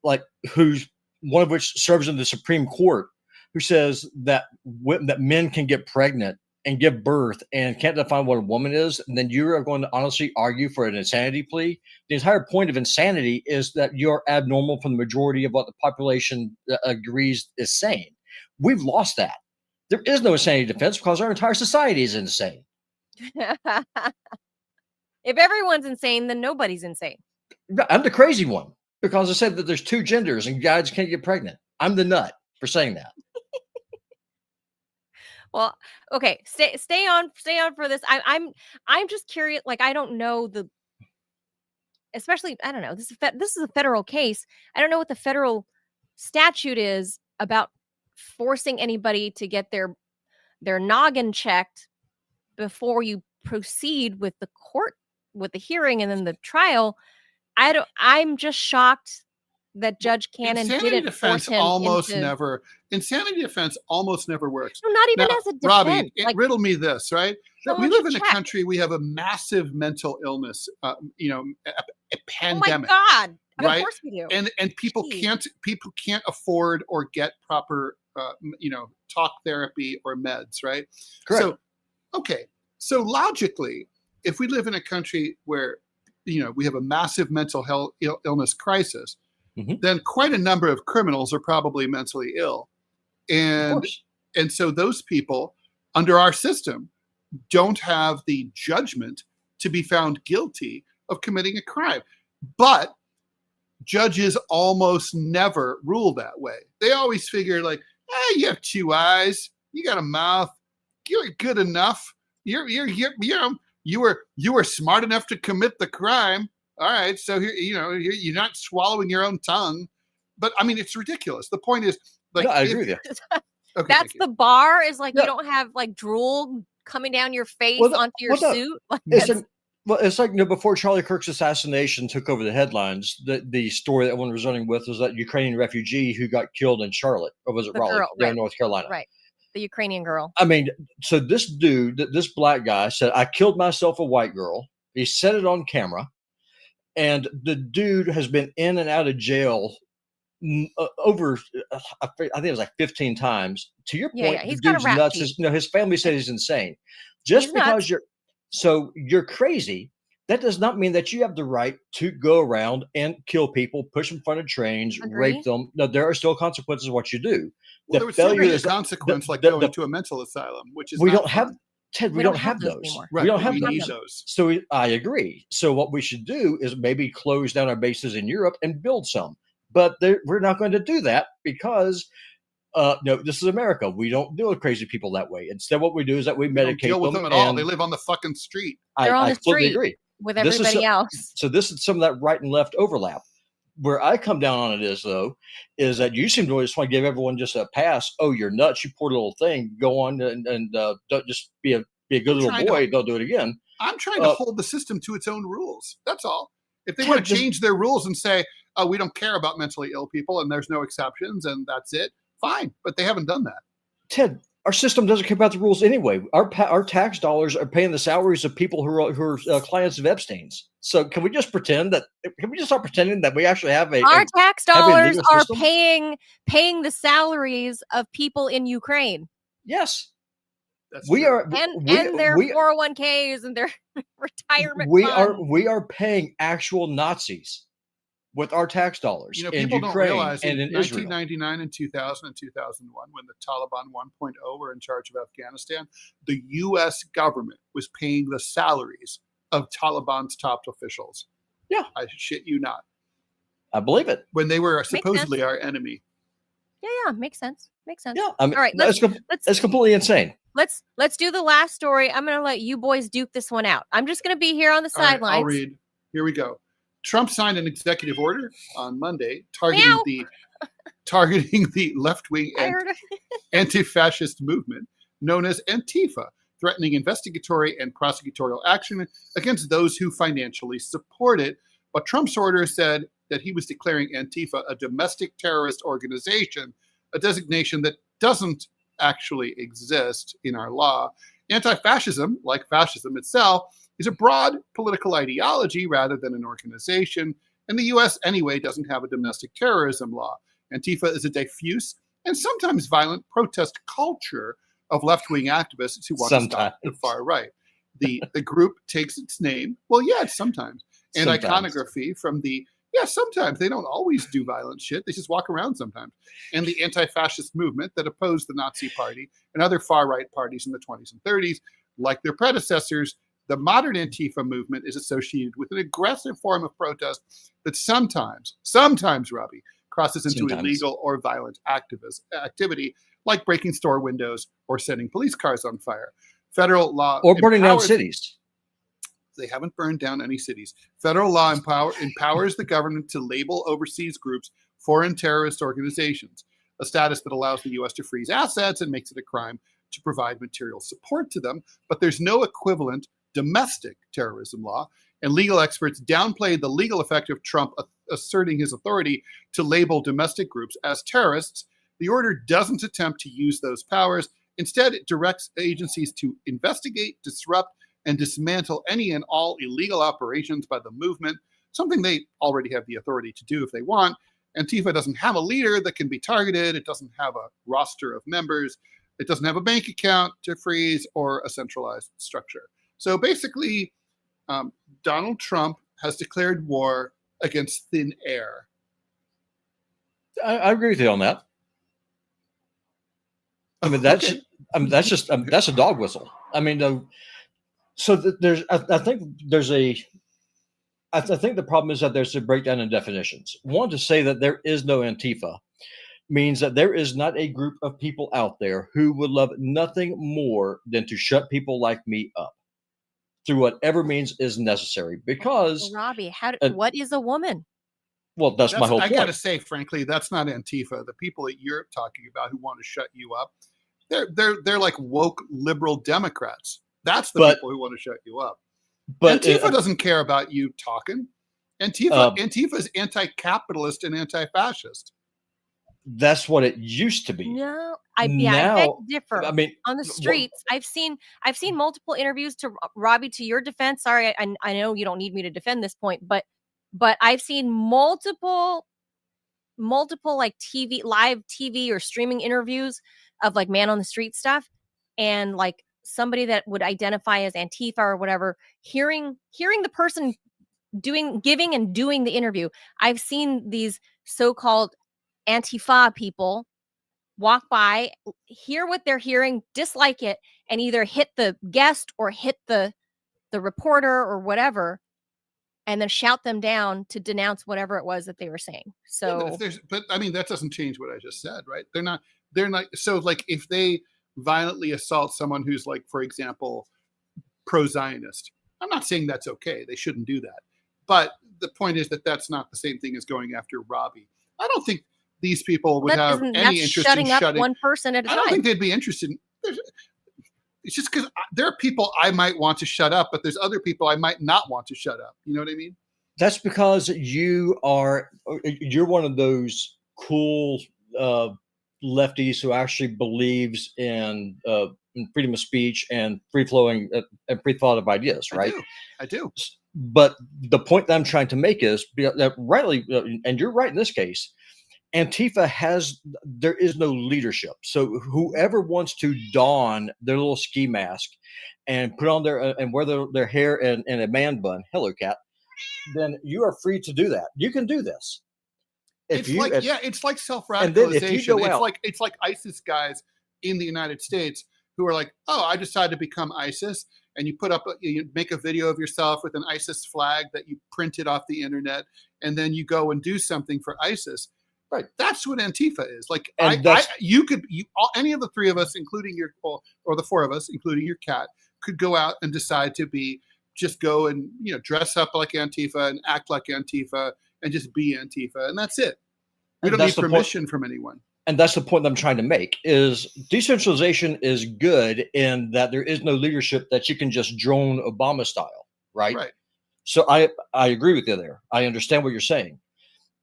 like who's one of which serves in the Supreme Court, who says that that men can get pregnant and give birth and can't define what a woman is, and then you are going to honestly argue for an insanity plea? The entire point of insanity is that you're abnormal from the majority of what the population agrees is sane. We've lost that. There is no insanity defense because our entire society is insane. if everyone's insane, then nobody's insane. I'm the crazy one because I said that there's two genders and guys can't get pregnant. I'm the nut for saying that. Well, okay, stay on for this. I'm just curious. Like, I don't know especially I don't know. This is a federal case. I don't know what the federal statute is about forcing anybody to get their noggin checked before you proceed with the hearing and then the trial. I'm just shocked that Judge Cannon Insanity didn't defense force him almost into, never. Insanity defense almost never works. No, not even Now, as a defense. Robbie, like, riddle me this, right? That we someone live in should a check. country, we have a massive mental illness, a Oh my pandemic, God! right? Of course we do. and people Jeez. can't afford or get proper, talk therapy or meds, right? Correct. So, okay, so logically, if we live in a country where we have a massive mental health illness crisis, Mhm. then quite a number of criminals are probably mentally ill, Of and course. so those people under our system don't have the judgment to be found guilty of committing a crime. But judges almost never rule that way. They always figure like, you have two eyes, you got a mouth, you're good enough. You were smart enough to commit the crime. All right, so here, you're not swallowing your own tongue. But I mean, it's ridiculous. The point is, like, No, I agree with you. Okay, That's thank you. the bar. Is like No. you don't have like drool coming down your face Well, onto your well, no. suit. Like, It's that's- Well, it's like, before Charlie Kirk's assassination took over the headlines, the story that everyone was running with was that Ukrainian refugee who got killed in Charlotte, or was it The Raleigh, girl, there right? in North Carolina. Right. The Ukrainian girl. I mean, so this dude, this black guy said, I killed myself, a white girl. He said it on camera. And the dude has been in and out of jail over, I think it was like 15 times. To your point, Yeah. He's the got a dude's rap nuts. sheet. His family said he's insane. Just He's because nuts. you're crazy, that does not mean that you have the right to go around and kill people, push them in front of trains, Agree. rape them. No, there are still consequences of what you do. Well, there would still be a consequence like going to a mental asylum, which is we not don't have fun. Ted. We don't have those anymore. Right, we don't but have we those. need those. So I agree. So what we should do is maybe close down our bases in Europe and build some. But we're not going to do that because no, this is America. We don't deal with crazy people that way. Instead, what we do is that we We don't medicate deal with them at all. They live on the fucking street. They're on I the completely street agree. with This is everybody else. So this is some of that right and left overlap. Where I come down on it is that you seem to just want to give everyone just a pass. Oh, you're nuts! You poor little thing. Go on and don't just be a good little boy. Don't do it again. I'm trying to hold the system to its own rules. That's all. If they want to change their rules and say, "Oh, we don't care about mentally ill people, and there's no exceptions, and that's it," fine. But they haven't done that. Ted, our system doesn't care about the rules anyway. Our tax dollars are paying the salaries of people who are clients of Epstein's. So can we just pretend that? Can we just start pretending that we actually have our tax dollars are system? paying the salaries of people in Ukraine? Yes, That's we true. are, and their 401ks and their retirement. We are paying actual Nazis with our tax dollars. You know, in people Ukraine don't realize and in Israel. 1999 and 2000 and 2001, when the Taliban 1.0 were in charge of Afghanistan, the U.S. government was paying the salaries of Taliban's top officials. Yeah. I shit you not. I believe it. When they were supposedly our enemy. Yeah, makes sense. Yeah, I mean, all right, it's completely insane. Let's do the last story. I'm going to let you boys duke this one out. I'm just going to be here on the sidelines. Right, I'll read. Here we go. Trump signed an executive order on Monday targeting the left-wing anti-fascist movement known as Antifa, threatening investigatory and prosecutorial action against those who financially support it. But Trump's order said that he was declaring Antifa a domestic terrorist organization, a designation that doesn't actually exist in our law. Anti-fascism, like fascism itself, is a broad political ideology rather than an organization, and the U.S. anyway doesn't have a domestic terrorism law. Antifa is a diffuse and sometimes violent protest culture of left-wing activists who want to stop the far right. The group takes its name, sometimes, and iconography from sometimes. They don't always do violent shit. They just walk around sometimes. And the anti-fascist movement that opposed the Nazi Party and other far-right parties in the 20s and 30s, like their predecessors, the modern Antifa movement is associated with an aggressive form of protest that sometimes, Robbie, crosses into illegal or violent activity, like breaking store windows or setting police cars on fire. Federal law or burning down cities. They haven't burned down any cities. Federal law empowers the government to label overseas groups foreign terrorist organizations, a status that allows the U.S. to freeze assets and makes it a crime to provide material support to them. But there's no equivalent domestic terrorism law, and legal experts downplayed the legal effect of Trump asserting his authority to label domestic groups as terrorists. The order doesn't attempt to use those powers. Instead, it directs agencies to investigate, disrupt, and dismantle any and all illegal operations by the movement, something they already have the authority to do if they want. Antifa doesn't have a leader that can be targeted. It doesn't have a roster of members. It doesn't have a bank account to freeze or a centralized structure. So basically, Donald Trump has declared war against thin air. I agree with you on that. I mean, that's a dog whistle. I mean, so there's, I think the problem is that there's a breakdown in definitions. One, to say that there is no Antifa means that there is not a group of people out there who would love nothing more than to shut people like me up through whatever means is necessary. Because Robbie, what is a woman? Well, that's my whole point. I got to say, frankly, that's not Antifa. The people that you're talking about who want to shut you up, they're like woke liberal Democrats. That's the people who want to shut you up. But Antifa doesn't care about you talking. Antifa is anti-capitalist and anti-fascist. that's what it used to be. No, I beg Now, to differ. I mean, On the streets, I've seen multiple interviews. To Robbie, to your defense, sorry, I know you don't need me to defend this point, but I've seen multiple like live TV or streaming interviews of like man on the street stuff, and like somebody that would identify as Antifa or whatever, hearing the person giving and doing the interview. I've seen these so-called Antifa people walk by, hear what they're hearing, dislike it, and either hit the guest or hit the reporter or whatever, and then shout them down to denounce whatever it was that they were saying. So, yeah, but I mean, that doesn't change what I just said, right? They're not. So like, if they violently assault someone who's like, for example, pro-Zionist, I'm not saying that's okay. They shouldn't do that. But the point is that that's not the same thing as going after Robbie. I don't think these people would have any interest in shutting one person at a time. I don't think they'd be interested in. It's just because there are people I might want to shut up, but there's other people I might not want to shut up. You know what I mean? that's because you're one of those cool lefties who actually believes in freedom of speech and free flowing and free thought of ideas, right? I do. But the point that I'm trying to make is that rightly, and you're right in this case, Antifa there is no leadership. So whoever wants to don their little ski mask and put on and wear their hair in a man bun, hello cat, then you are free to do that. You can do this. It's like self-radicalization. It's like ISIS guys in the United States who are like, oh, I decided to become ISIS. And you you make a video of yourself with an ISIS flag that you printed off the internet, and then you go and do something for ISIS. Right. That's what Antifa is. Like, any of the three of us, including or the four of us, including your cat, could go out and decide to go and dress up like Antifa and act like Antifa and just be Antifa, and that's it. We don't need permission from anyone. And that's the point that I'm trying to make, is decentralization is good in that there is no leadership that you can just drone Obama style, right? Right. So I agree with you there. I understand what you're saying.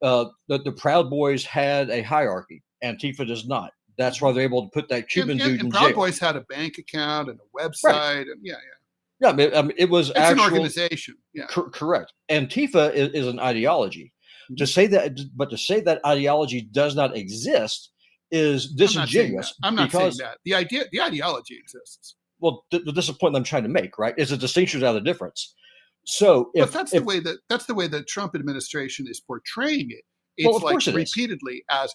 The Proud Boys had a hierarchy. Antifa does not. That's why they're able to put that Cuban dude in jail. Proud Boys had a bank account and a website, right. And yeah. I mean, it's an organization. Yeah, correct. Antifa is an ideology. To say that ideology does not exist is disingenuous. I'm not saying that. The ideology exists. Well, this is the point I'm trying to make, right? It's a distinction out of the difference. So, but that's the way the Trump administration is portraying it. It's repeatedly as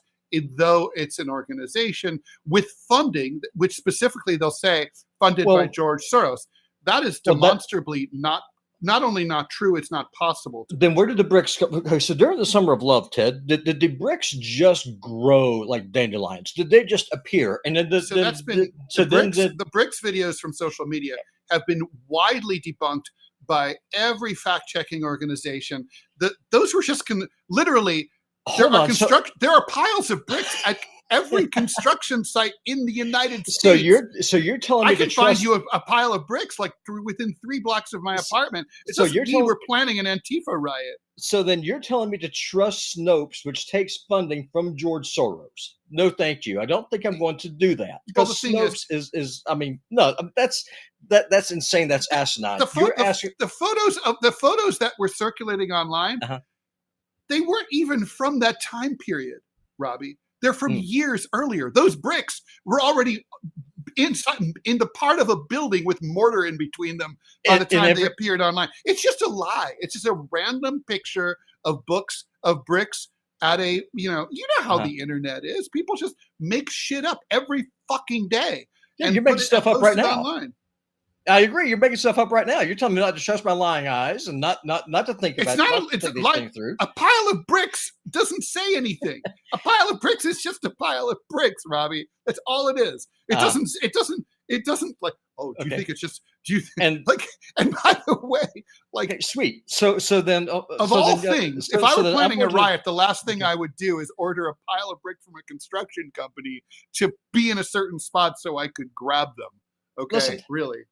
though it's an organization with funding, which specifically they'll say funded by George Soros. That is demonstrably not only not true, it's not possible. Then where did the bricks come? Okay, so during the Summer of Love, Ted, did the bricks just grow like dandelions? Did they just appear? And then the bricks videos from social media have been widely debunked by every fact-checking organization. Those were just literally. There are piles of bricks at every construction site in the United States. So you're telling me I can find you a pile of bricks like within 3 blocks of my apartment. It doesn't mean we're planning an Antifa riot. So then you're telling me to trust Snopes, which takes funding from George Soros. No, thank you. I don't think I'm going to do that. Because Snopes is I mean, no, that's insane. That's asinine. The photos that were circulating online, they weren't even from that time period, Robbie. They're from years earlier. Those bricks were already inside in the part of a building with mortar in between them by the time they appeared online. It's just a lie. It's just a random picture of bricks at a, you know how the internet is. People just make shit up every fucking day. Yeah, you're making stuff up right now. Online. I agree. You're making stuff up right now. You're telling me not to trust my lying eyes and not to think about things through. A pile of bricks doesn't say anything. A pile of bricks is just a pile of bricks, Robbie. That's all it is. It doesn't like, oh, do you think it's just, and by the way, like, okay, sweet. So then of all things, if I were planning a riot, the last thing I would do is order a pile of bricks from a construction company to be in a certain spot so I could grab them. Okay. Listen, really.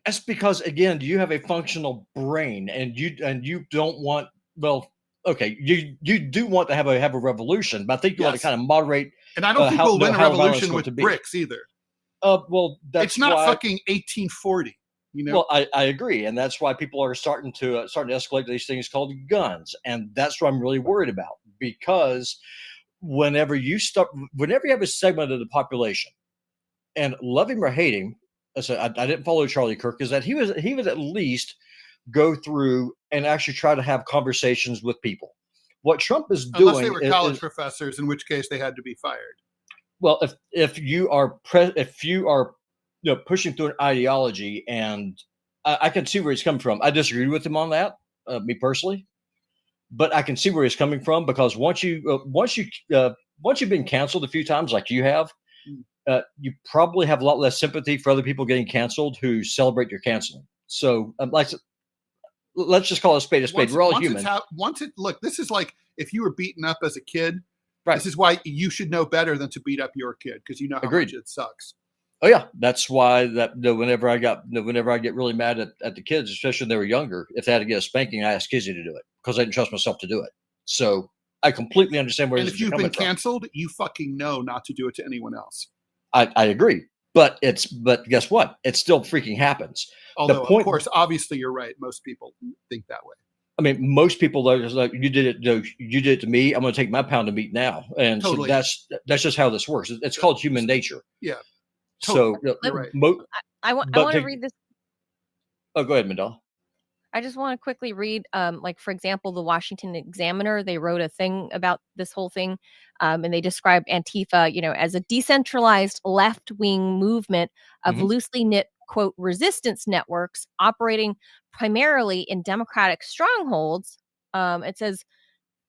That's because, again, you have a functional brain, and you don't want, well, okay, you do want to have a revolution, but I think you want to Yes. kind of moderate. And I don't think we'll win a how violent it's revolution going with to be. bricks either. Well, that's It's not why, fucking 1840. You know, well, I agree, and that's why people are starting to escalate these things called guns, and that's what I'm really worried about, because whenever you have a segment of the population, and love him or hate him, I didn't follow Charlie Kirk, is that he was at least go through and actually try to have conversations with people. What Trump is doing, unless they were college professors, in which case they had to be fired. well, if you are pushing through an ideology, and I can see where he's coming from. I disagree with him on that, me personally, but I can see where he's coming from, because once you've been canceled a few times, like you have, you probably have a lot less sympathy for other people getting canceled who celebrate your canceling. So, let's just call it a spade a spade. We're all human. Look, this is like if you were beaten up as a kid. Right. This is why you should know better than to beat up your kid, because you know how much it sucks. Oh yeah, that's why whenever I get really mad at the kids, especially when they were younger, if they had to get a spanking, I asked Kizzy to do it because I didn't trust myself to do it. So I completely understand where. And if you've been canceled, you fucking know not to do it to anyone else. I agree, but guess what? It still freaking happens. Although, of course, obviously, you're right. Most people think that way. I mean, most people, though, is like, you did it to me, I'm going to take my pound of meat now, and totally. So that's just how this works. It's called human nature. Yeah. Totally. So right. I want to read this. Oh, go ahead, Mandela. I just want to quickly read, like, for example, the Washington Examiner, they wrote a thing about this whole thing, and they described Antifa, as a decentralized left-wing movement of loosely knit, quote, resistance networks operating primarily in democratic strongholds. It says,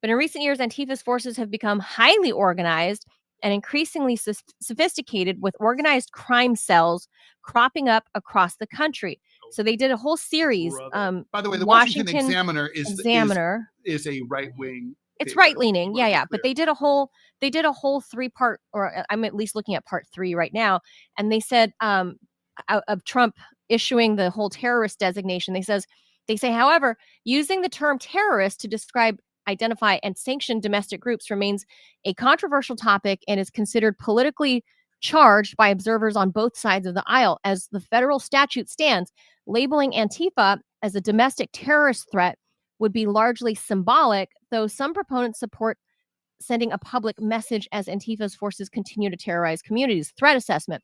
but in recent years, Antifa's forces have become highly organized and increasingly sophisticated, with organized crime cells cropping up across the country. So they did a whole series. By the way, the Washington Examiner is a right wing. It's right leaning, yeah. But they did a whole 3-part, or I'm at least looking at part 3 right now. And they said of Trump issuing the whole terrorist designation, they say, however, using the term terrorist to describe, identify, and sanction domestic groups remains a controversial topic and is considered politically charged by observers on both sides of the aisle. As the federal statute stands, labeling Antifa as a domestic terrorist threat would be largely symbolic, though some proponents support sending a public message as Antifa's forces continue to terrorize communities. Threat assessment.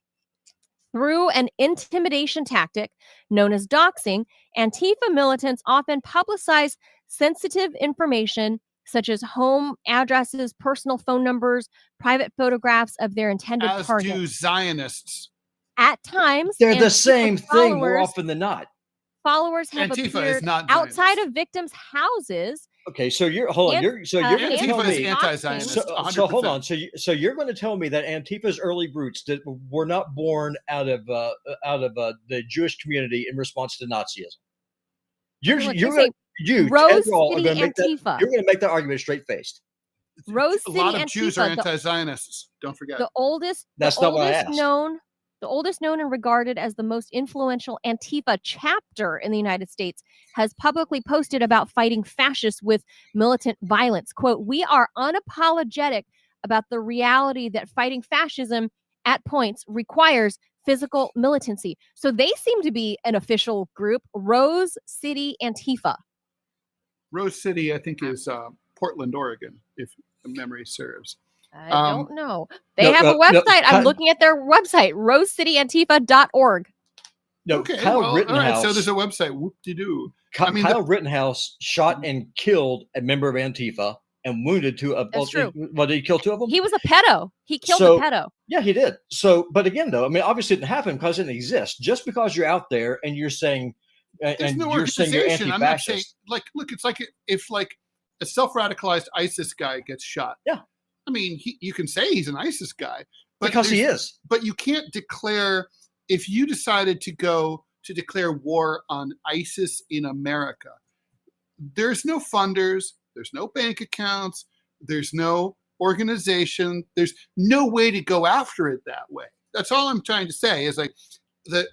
Through an intimidation tactic known as doxing, Antifa militants often publicize sensitive information such as home addresses, personal phone numbers, private photographs of their intended target. As do Zionists. At times, they're the same thing more often than not. Followers have appeared outside of victims' houses. Okay, so you're going to tell me anti-Zionist. So hold on. So you're going to tell me that Antifa's early roots that were not born out of the Jewish community in response to Nazism. Rose City Antifa. You're going to make that argument straight faced. Rose City Antifa. A lot of Jews are anti-Zionists. Don't forget. That's not what I asked. The oldest known and regarded as the most influential Antifa chapter in the United States has publicly posted about fighting fascists with militant violence. Quote, "We are unapologetic about the reality that fighting fascism at points requires physical militancy." So they seem to be an official group, Rose City Antifa. Rose City, I think, is Portland, Oregon, if memory serves. I don't know. They have a website. I'm looking at their website, rosecityantifa.org. No, okay, Kyle Rittenhouse. All right, so there's a website. Whoop-de-doo. Kyle Rittenhouse shot and killed a member of Antifa and wounded two of them. Well, did he kill 2 of them? He was a pedo. He killed a pedo. Yeah, he did. So, but again, though, I mean, obviously it didn't happen because it didn't exist. Just because you're out there and you're saying, there's no organization. You're anti-fascist. I'm not saying, look, it's like if a self-radicalized ISIS guy gets shot. Yeah. I mean, you can say he's an ISIS guy. Because he is. But you can't declare, if you decided to go to declare war on ISIS in America, there's no funders, there's no bank accounts, there's no organization, there's no way to go after it that way. That's all I'm trying to say is like the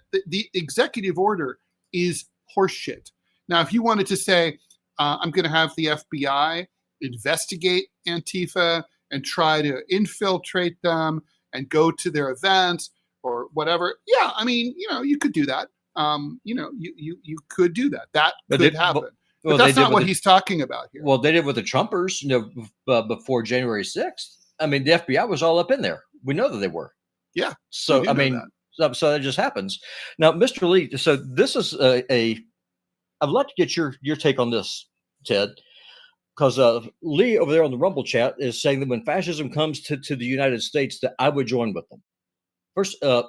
executive order is horseshit. Now, if you wanted to say, I'm going to have the FBI investigate Antifa and try to infiltrate them and go to their events or whatever, yeah, I mean, you could do that. You could do that. That could happen. But that's not what he's talking about here. Well, they did with the Trumpers, before January 6th. I mean, the FBI was all up in there. We know that they were. Yeah. So, I mean, so that just happens. Now, Mr. Lee, so this is I'd like to get your take on this, Ted, because Lee over there on the Rumble chat is saying that when fascism comes to the United States, that I would join with them. First, do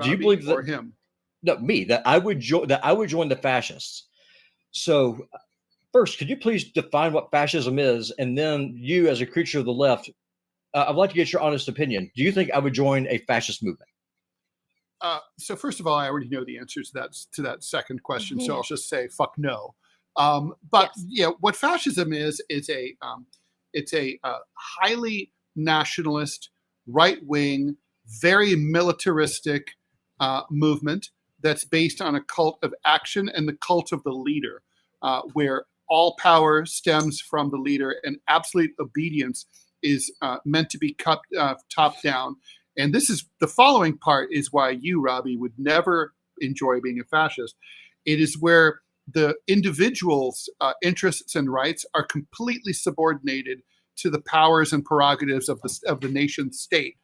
you believe that? Or him? No, me. That I would join the fascists. So, first, could you please define what fascism is, and then you, as a creature of the left, I'd like to get your honest opinion. Do you think I would join a fascist movement? So first of all, I already know the answer to that second question, so I'll just say fuck no. But what fascism is a highly nationalist, right wing, very militaristic movement that's based on a cult of action and the cult of the leader, where all power stems from the leader and absolute obedience is meant to be cut top down. And this is the following part is why you, Robbie, would never enjoy being a fascist. It is where the individual's interests and rights are completely subordinated to the powers and prerogatives of the nation state.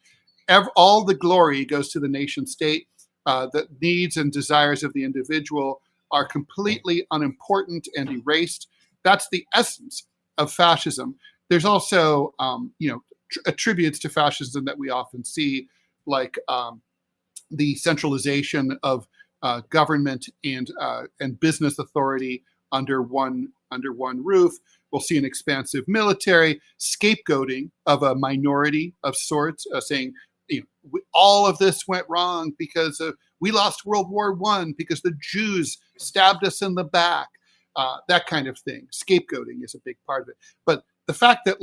All the glory goes to the nation state. The needs and desires of the individual are completely unimportant and erased. That's the essence of fascism. There's also, attributes to fascism that we often see, like the centralization of government and business authority under one roof. We'll see an expansive military, scapegoating of a minority of sorts, saying, all of this went wrong because we lost World War I because the Jews stabbed us in the back. That kind of thing. Scapegoating is a big part of it. But the fact that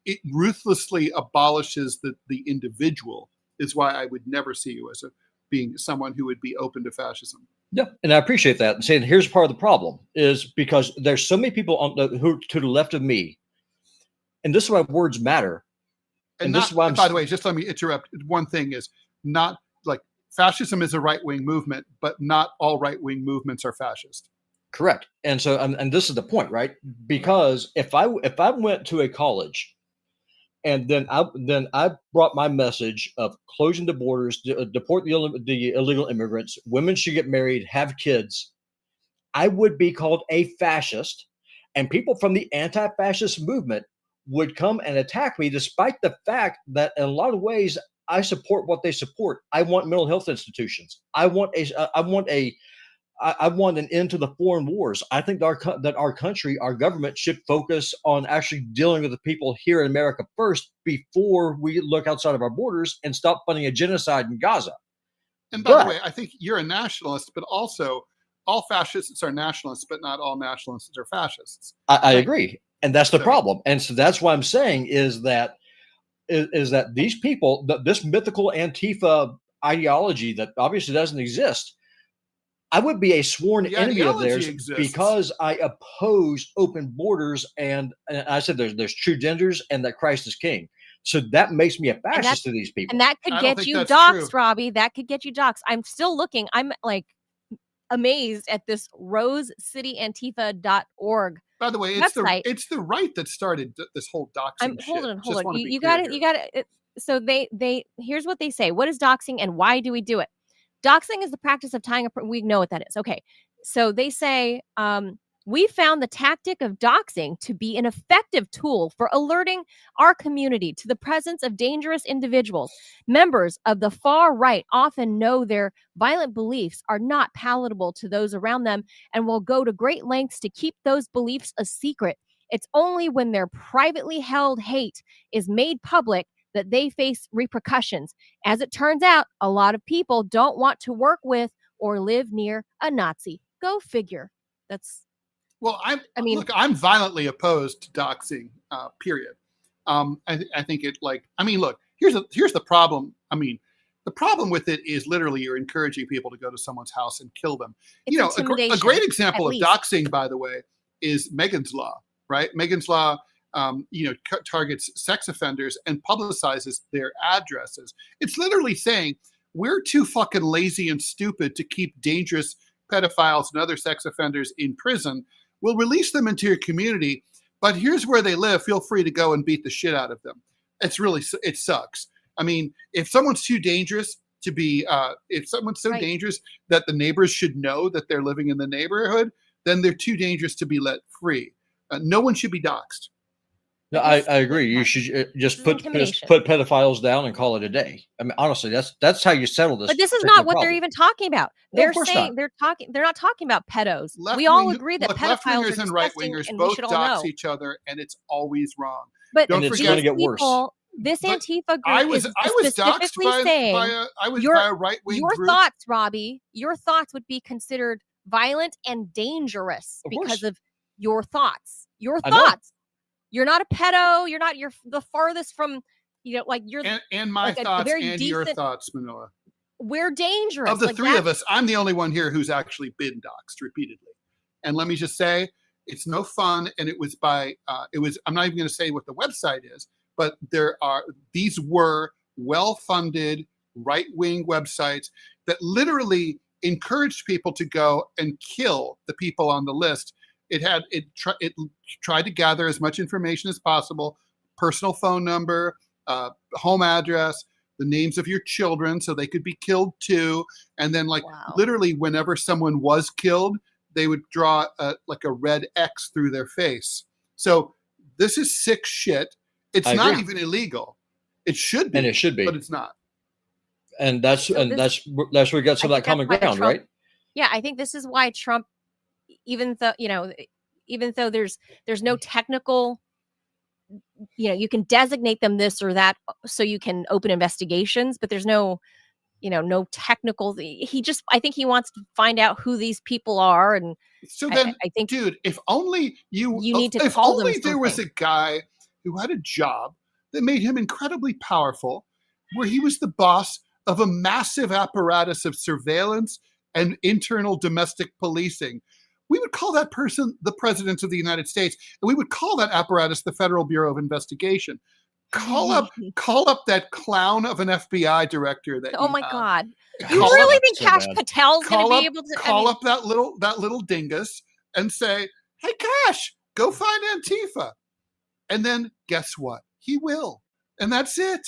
it ruthlessly abolishes the individual is why I would never see you as being someone who would be open to fascism. Yeah, and I appreciate that. And saying here's part of the problem is because there's so many people who to the left of me, and this is why words matter. And this is why by the way, just let me interrupt. One thing is not fascism is a right-wing movement, but not all right-wing movements are fascist. Correct. And so, and this is the point, right? Because if I went to a college and then I brought my message of closing the borders, deport the illegal immigrants, women should get married, have kids, I would be called a fascist, and people from the anti-fascist movement would come and attack me, despite the fact that in a lot of ways I support what they support. I want mental health institutions. I want an end to the foreign wars. I think that our country, our government should focus on actually dealing with the people here in America first before we look outside of our borders and stop funding a genocide in Gaza. And by the way, I think you're a nationalist, but also all fascists are nationalists, but not all nationalists are fascists. I agree. And that's the problem. And so that's why I'm saying is that these people, this mythical Antifa ideology that obviously doesn't exist, I would be a sworn enemy of theirs because I oppose open borders, and I said there's true genders and that Christ is king. So that makes me a fascist to these people. And that could get you doxxed, Robbie. That could get you doxxed. I'm still looking. I'm amazed at this rosecityantifa.org. By the way, it's the right that started this whole doxing Hold on. You got it. So they here's what they say. What is doxing and why do we do it? Doxing is the practice of tying we know what that is. Okay. So they say, we found the tactic of doxing to be an effective tool for alerting our community to the presence of dangerous individuals. Members of the far right often know their violent beliefs are not palatable to those around them and will go to great lengths to keep those beliefs a secret. It's only when their privately held hate is made public that they face repercussions. As it turns out, a lot of people don't want to work with or live near a Nazi. Go figure. I'm violently opposed to doxing, period. I think it look, here's the problem. I mean, The problem with it is literally you're encouraging people to go to someone's house and kill them. It's A intimidation, great example at of least. doxing, by the way, is Megan's Law, right? Megan's Law, targets sex offenders and publicizes their addresses. It's literally saying we're too fucking lazy and stupid to keep dangerous pedophiles and other sex offenders in prison. We'll release them into your community, but here's where they live. Feel free to go and beat the shit out of them. It sucks. I mean, if someone's too dangerous to be, if someone's so dangerous that the neighbors should know that they're living in the neighborhood, then they're too dangerous to be let free. No one should be doxxed. No, I agree. You should just put pedophiles down and call it a day. I mean, honestly, that's how you settle this. But this is not what they're even talking about. They're saying they're not talking about pedos. We all agree that pedophiles and right wingers both dox each other, and it's always wrong. But don't forget, it's going to get worse. This Antifa group I was specifically doxxed by a right wing group. Your thoughts, Robbie, your thoughts would be considered violent and dangerous because of your thoughts. Your thoughts. You're not a pedo. You're the farthest from, you're and my thoughts and your thoughts, Manila. We're dangerous. Of the three of us, I'm the only one here who's actually been doxxed repeatedly. And let me just say, it's no fun. And it was I'm not even going to say what the website is, but these were well-funded right-wing websites that literally encouraged people to go and kill the people on the list. It tried to gather as much information as possible: personal phone number, home address, the names of your children, so they could be killed too. And then, literally, whenever someone was killed, they would draw a red X through their face. So this is sick shit. It's not even illegal. It should be, and it should be, but it's not. And that's where we got some of that common ground, right? Yeah, I think this is why Trump, even though there's no technical, you can designate them this or that so you can open investigations, but there's no technical. I think he wants to find out who these people are, and so then I think, dude, if only you need to call them. If only there was a guy who had a job that made him incredibly powerful, where he was the boss of a massive apparatus of surveillance and internal domestic policing. We would call that person the President of the United States, and we would call that apparatus the Federal Bureau of Investigation. Call up that clown of an FBI director. Oh my God! You really think Kash Patel's going to be able to call up that little dingus and say, "Hey, Kash, go find Antifa," and then guess what? He will, and that's it.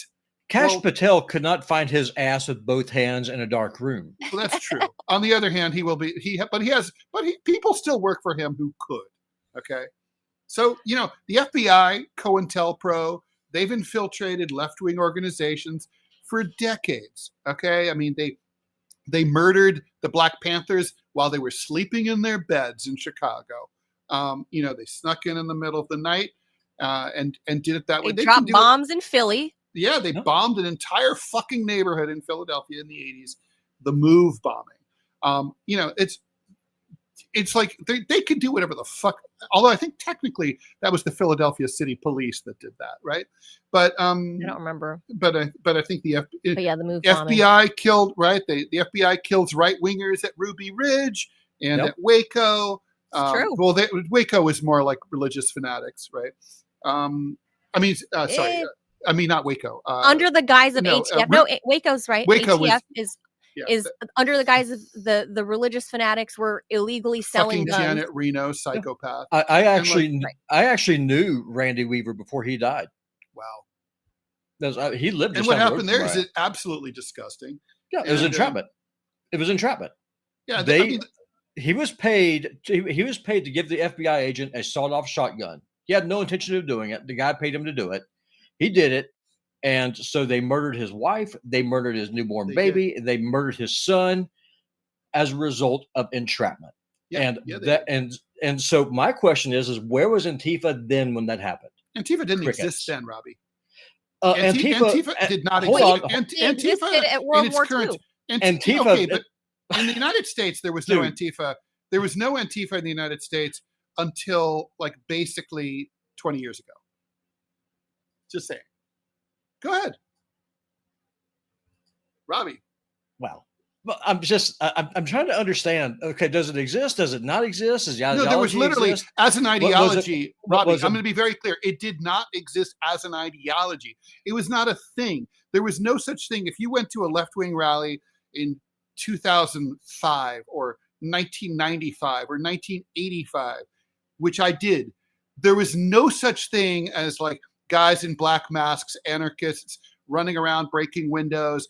Kash Patel could not find his ass with both hands in a dark room. Well, that's true. On the other hand, people still work for him who could. Okay. So, the FBI, COINTELPRO, they've infiltrated left-wing organizations for decades. Okay. I mean, they murdered the Black Panthers while they were sleeping in their beds in Chicago. They snuck in the middle of the night and did it that way. They dropped bombs in Philly. Yeah, they bombed an entire fucking neighborhood in Philadelphia in the 80s, the MOVE bombing. It's like they could do whatever the fuck. Although I think technically that was the Philadelphia City Police that did that, right? But I don't remember. But I think the the MOVE FBI killed, right? The FBI kills right wingers at Ruby Ridge and at Waco. True. Well, Waco was more like religious fanatics, right? I mean, not Waco. Under the guise of ATF. Waco's right. Waco ATF is under the guise of the religious fanatics were illegally selling guns. Janet Reno, psychopath. I actually knew Randy Weaver before he died. Wow. He lived. And what happened there is absolutely disgusting. Yeah, it was entrapment. It was entrapment. Yeah, he was paid. He was paid to give the FBI agent a sawed-off shotgun. He had no intention of doing it. The guy paid him to do it. He did it, and so they murdered his wife. They murdered his newborn baby. They murdered his son as a result of entrapment. And so my question is where was Antifa then when that happened? Antifa didn't exist then, Robbie. Antifa did not exist. Antifa at World War II. Antifa, okay, but in the United States, there was no Antifa. There was no Antifa in the United States until basically 20 years ago. Just saying. Go ahead. Robbie. Wow. Well, I'm trying to understand. Okay, does it exist? Does it not exist? Does the ideology No, there was literally, exist? as an ideology, Robbie, was it? I'm going to be very clear. It did not exist as an ideology. It was not a thing. There was no such thing. If you went to a left-wing rally in 2005 or 1995 or 1985, which I did, there was no such thing as like guys in black masks, anarchists running around, breaking windows,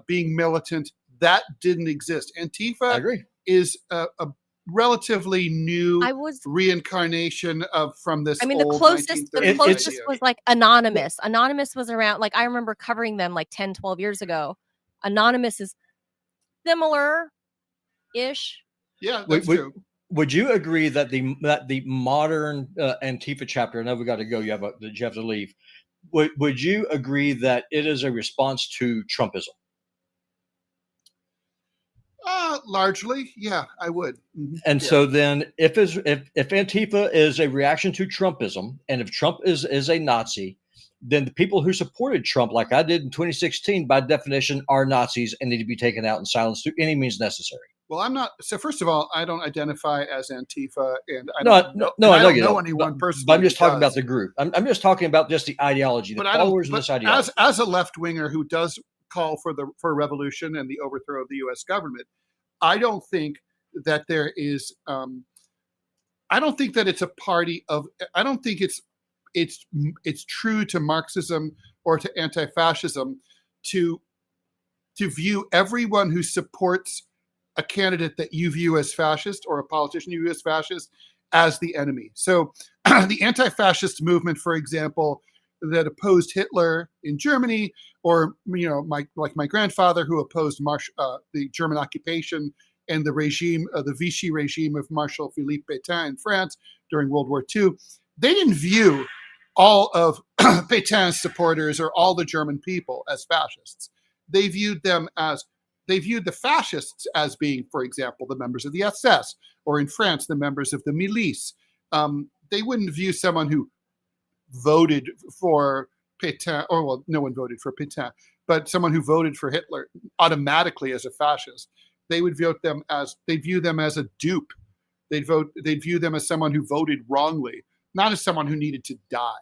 being militant. That didn't exist. Antifa I agree. is a relatively new I reincarnation from this. mean, old the closest 1930s idea. was like Anonymous. Anonymous was around, like, I remember covering them like 10, 12 years ago. Anonymous is similar-ish. Yeah, that's true. Would you agree that the modern Antifa chapter? I know we got to go. You have to leave. Would you agree that it is a response to Trumpism? Largely, yeah, I would. And so then, if Antifa is a reaction to Trumpism, and if Trump is a Nazi, then the people who supported Trump, like I did in 2016, by definition, are Nazis and need to be taken out and silenced through any means necessary. Well, I'm not. So first of all, I don't identify as Antifa, and I don't know anyone personally. But I'm just talking about the group. I'm just talking about just the ideology, the followers of this ideology. As a left winger who does call for a revolution and the overthrow of the U.S. government, I don't think that there is. I don't think that it's a party of. I don't think it's true to Marxism or to anti-fascism to view everyone who supports a candidate that you view as fascist or a politician you view as fascist as the enemy. So the anti-fascist movement, for example, that opposed Hitler in Germany, or my grandfather who opposed the German occupation and the regime, the Vichy regime of Marshal Philippe Pétain in France during World War II, they didn't view all of Pétain's supporters or all the German people as fascists. They viewed the fascists as being, for example, the members of the SS, or in France, the members of the milice. They wouldn't view someone who voted for Pétain, or well, no one voted for Pétain, but someone who voted for Hitler automatically as a fascist. They would view them as a dupe. They'd view them as someone who voted wrongly, not as someone who needed to die.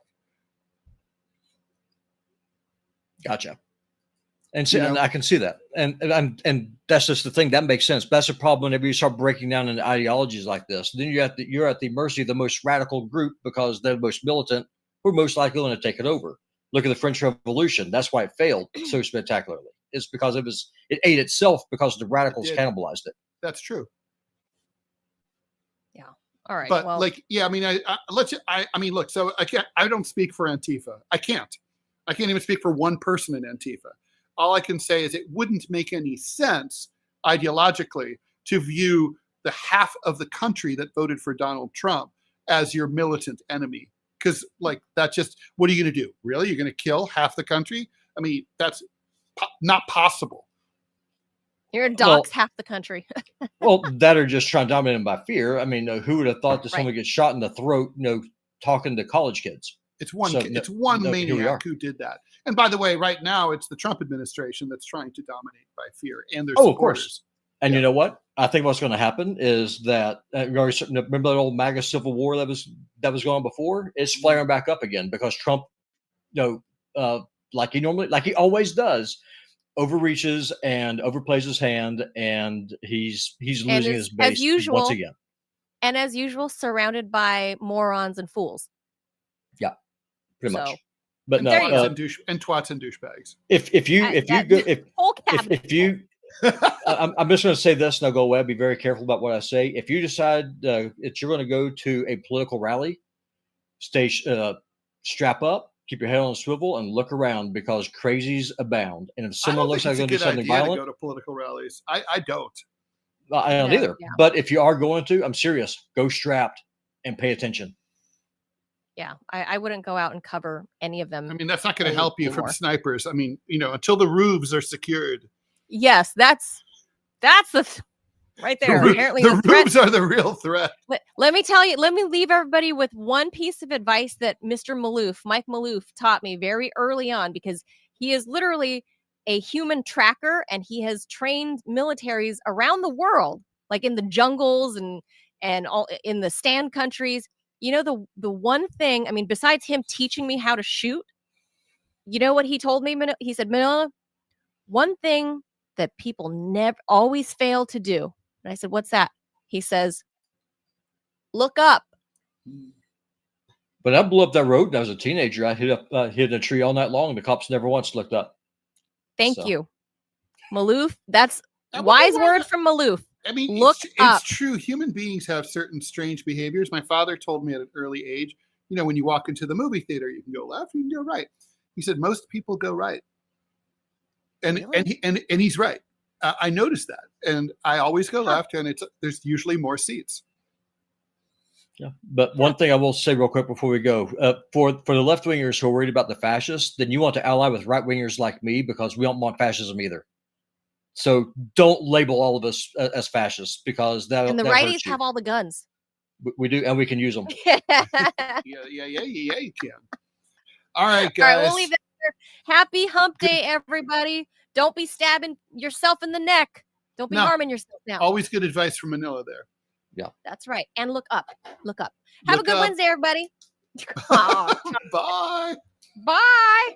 Gotcha. And so, and I can see that, and that's just the thing that makes sense. But that's the problem whenever you start breaking down into ideologies like this. Then you're at the mercy of the most radical group because they're the most militant, who are most likely going to take it over. Look at the French Revolution. That's why it failed so spectacularly. It's because it ate itself because the radicals cannibalized it. That's true. Yeah. All right. But look. So I don't speak for Antifa. I can't even speak for one person in Antifa. All I can say is it wouldn't make any sense ideologically to view the half of the country that voted for Donald Trump as your militant enemy. Because that's just, what are you going to do? Really? You're going to kill half the country? I mean, that's not possible. You're going to dox half the country. Well, that are just trying to dominate them by fear. I mean, who would have thought that someone gets shot in the throat, talking to college kids? It's one maniac who did that. And by the way, right now it's the Trump administration that's trying to dominate by fear and their supporters. Of course. And you know what? I think what's going to happen is that remember that old MAGA civil war that was going on before? It's flaring back up again because Trump, like he always does, overreaches and overplays his hand, and he's losing his base once again. And as usual, surrounded by morons and fools. Yeah. Pretty much, but and no, twats and douchebags. I'm just going to say this, and I'll go away. I'll be very careful about what I say. If you decide that you're going to go to a political rally, strap up, keep your head on a swivel, and look around because crazies abound. And if someone looks like they're going to do something violent, to go to political rallies. I don't. I don't either. Yeah. But if you are going to, I'm serious. Go strapped and pay attention. Yeah, I wouldn't go out and cover any of them. I mean, that's not going to help you from snipers. I mean, until the roofs are secured. Yes, that's right there. Apparently, the roofs are the real threat. Let me tell you. Let me leave everybody with one piece of advice that Mr. Mike Maloof, taught me very early on, because he is literally a human tracker, and he has trained militaries around the world, like in the jungles and all in the stand countries. You know, the one thing, I mean, besides him teaching me how to shoot, you know what he told me? He said, Manila, one thing that people never always fail to do. And I said, what's that? He says, look up. When I blew up that road when I was a teenager, I hid a tree all night long. The cops never once looked up. Thank you, Maloof. That's I wonder wise why word from Maloof. I mean, Look up. it's true. Human beings have certain strange behaviors. My father told me at an early age, you know, when you walk into the movie theater, you can go left, you can go right. He said most people go right, and Really? and he's right. I noticed that, and I always go left, and there's usually more seats. Yeah, but one thing I will say real quick before we go, for the left wingers who are worried about the fascists, then you want to ally with right wingers like me, because we don't want fascism either. So don't label all of us as fascists, because And the that righties hurts you. have all the guns. We do, and we can use them. Yeah, you can. All right, guys. All right, we'll leave that there. Happy hump day, everybody. Don't be stabbing yourself in the neck. Don't be harming yourself now. Always good advice from Manila there. Yeah. That's right. And look up. Look up. Have Look a good up. Wednesday, everybody. Oh, Bye. bye.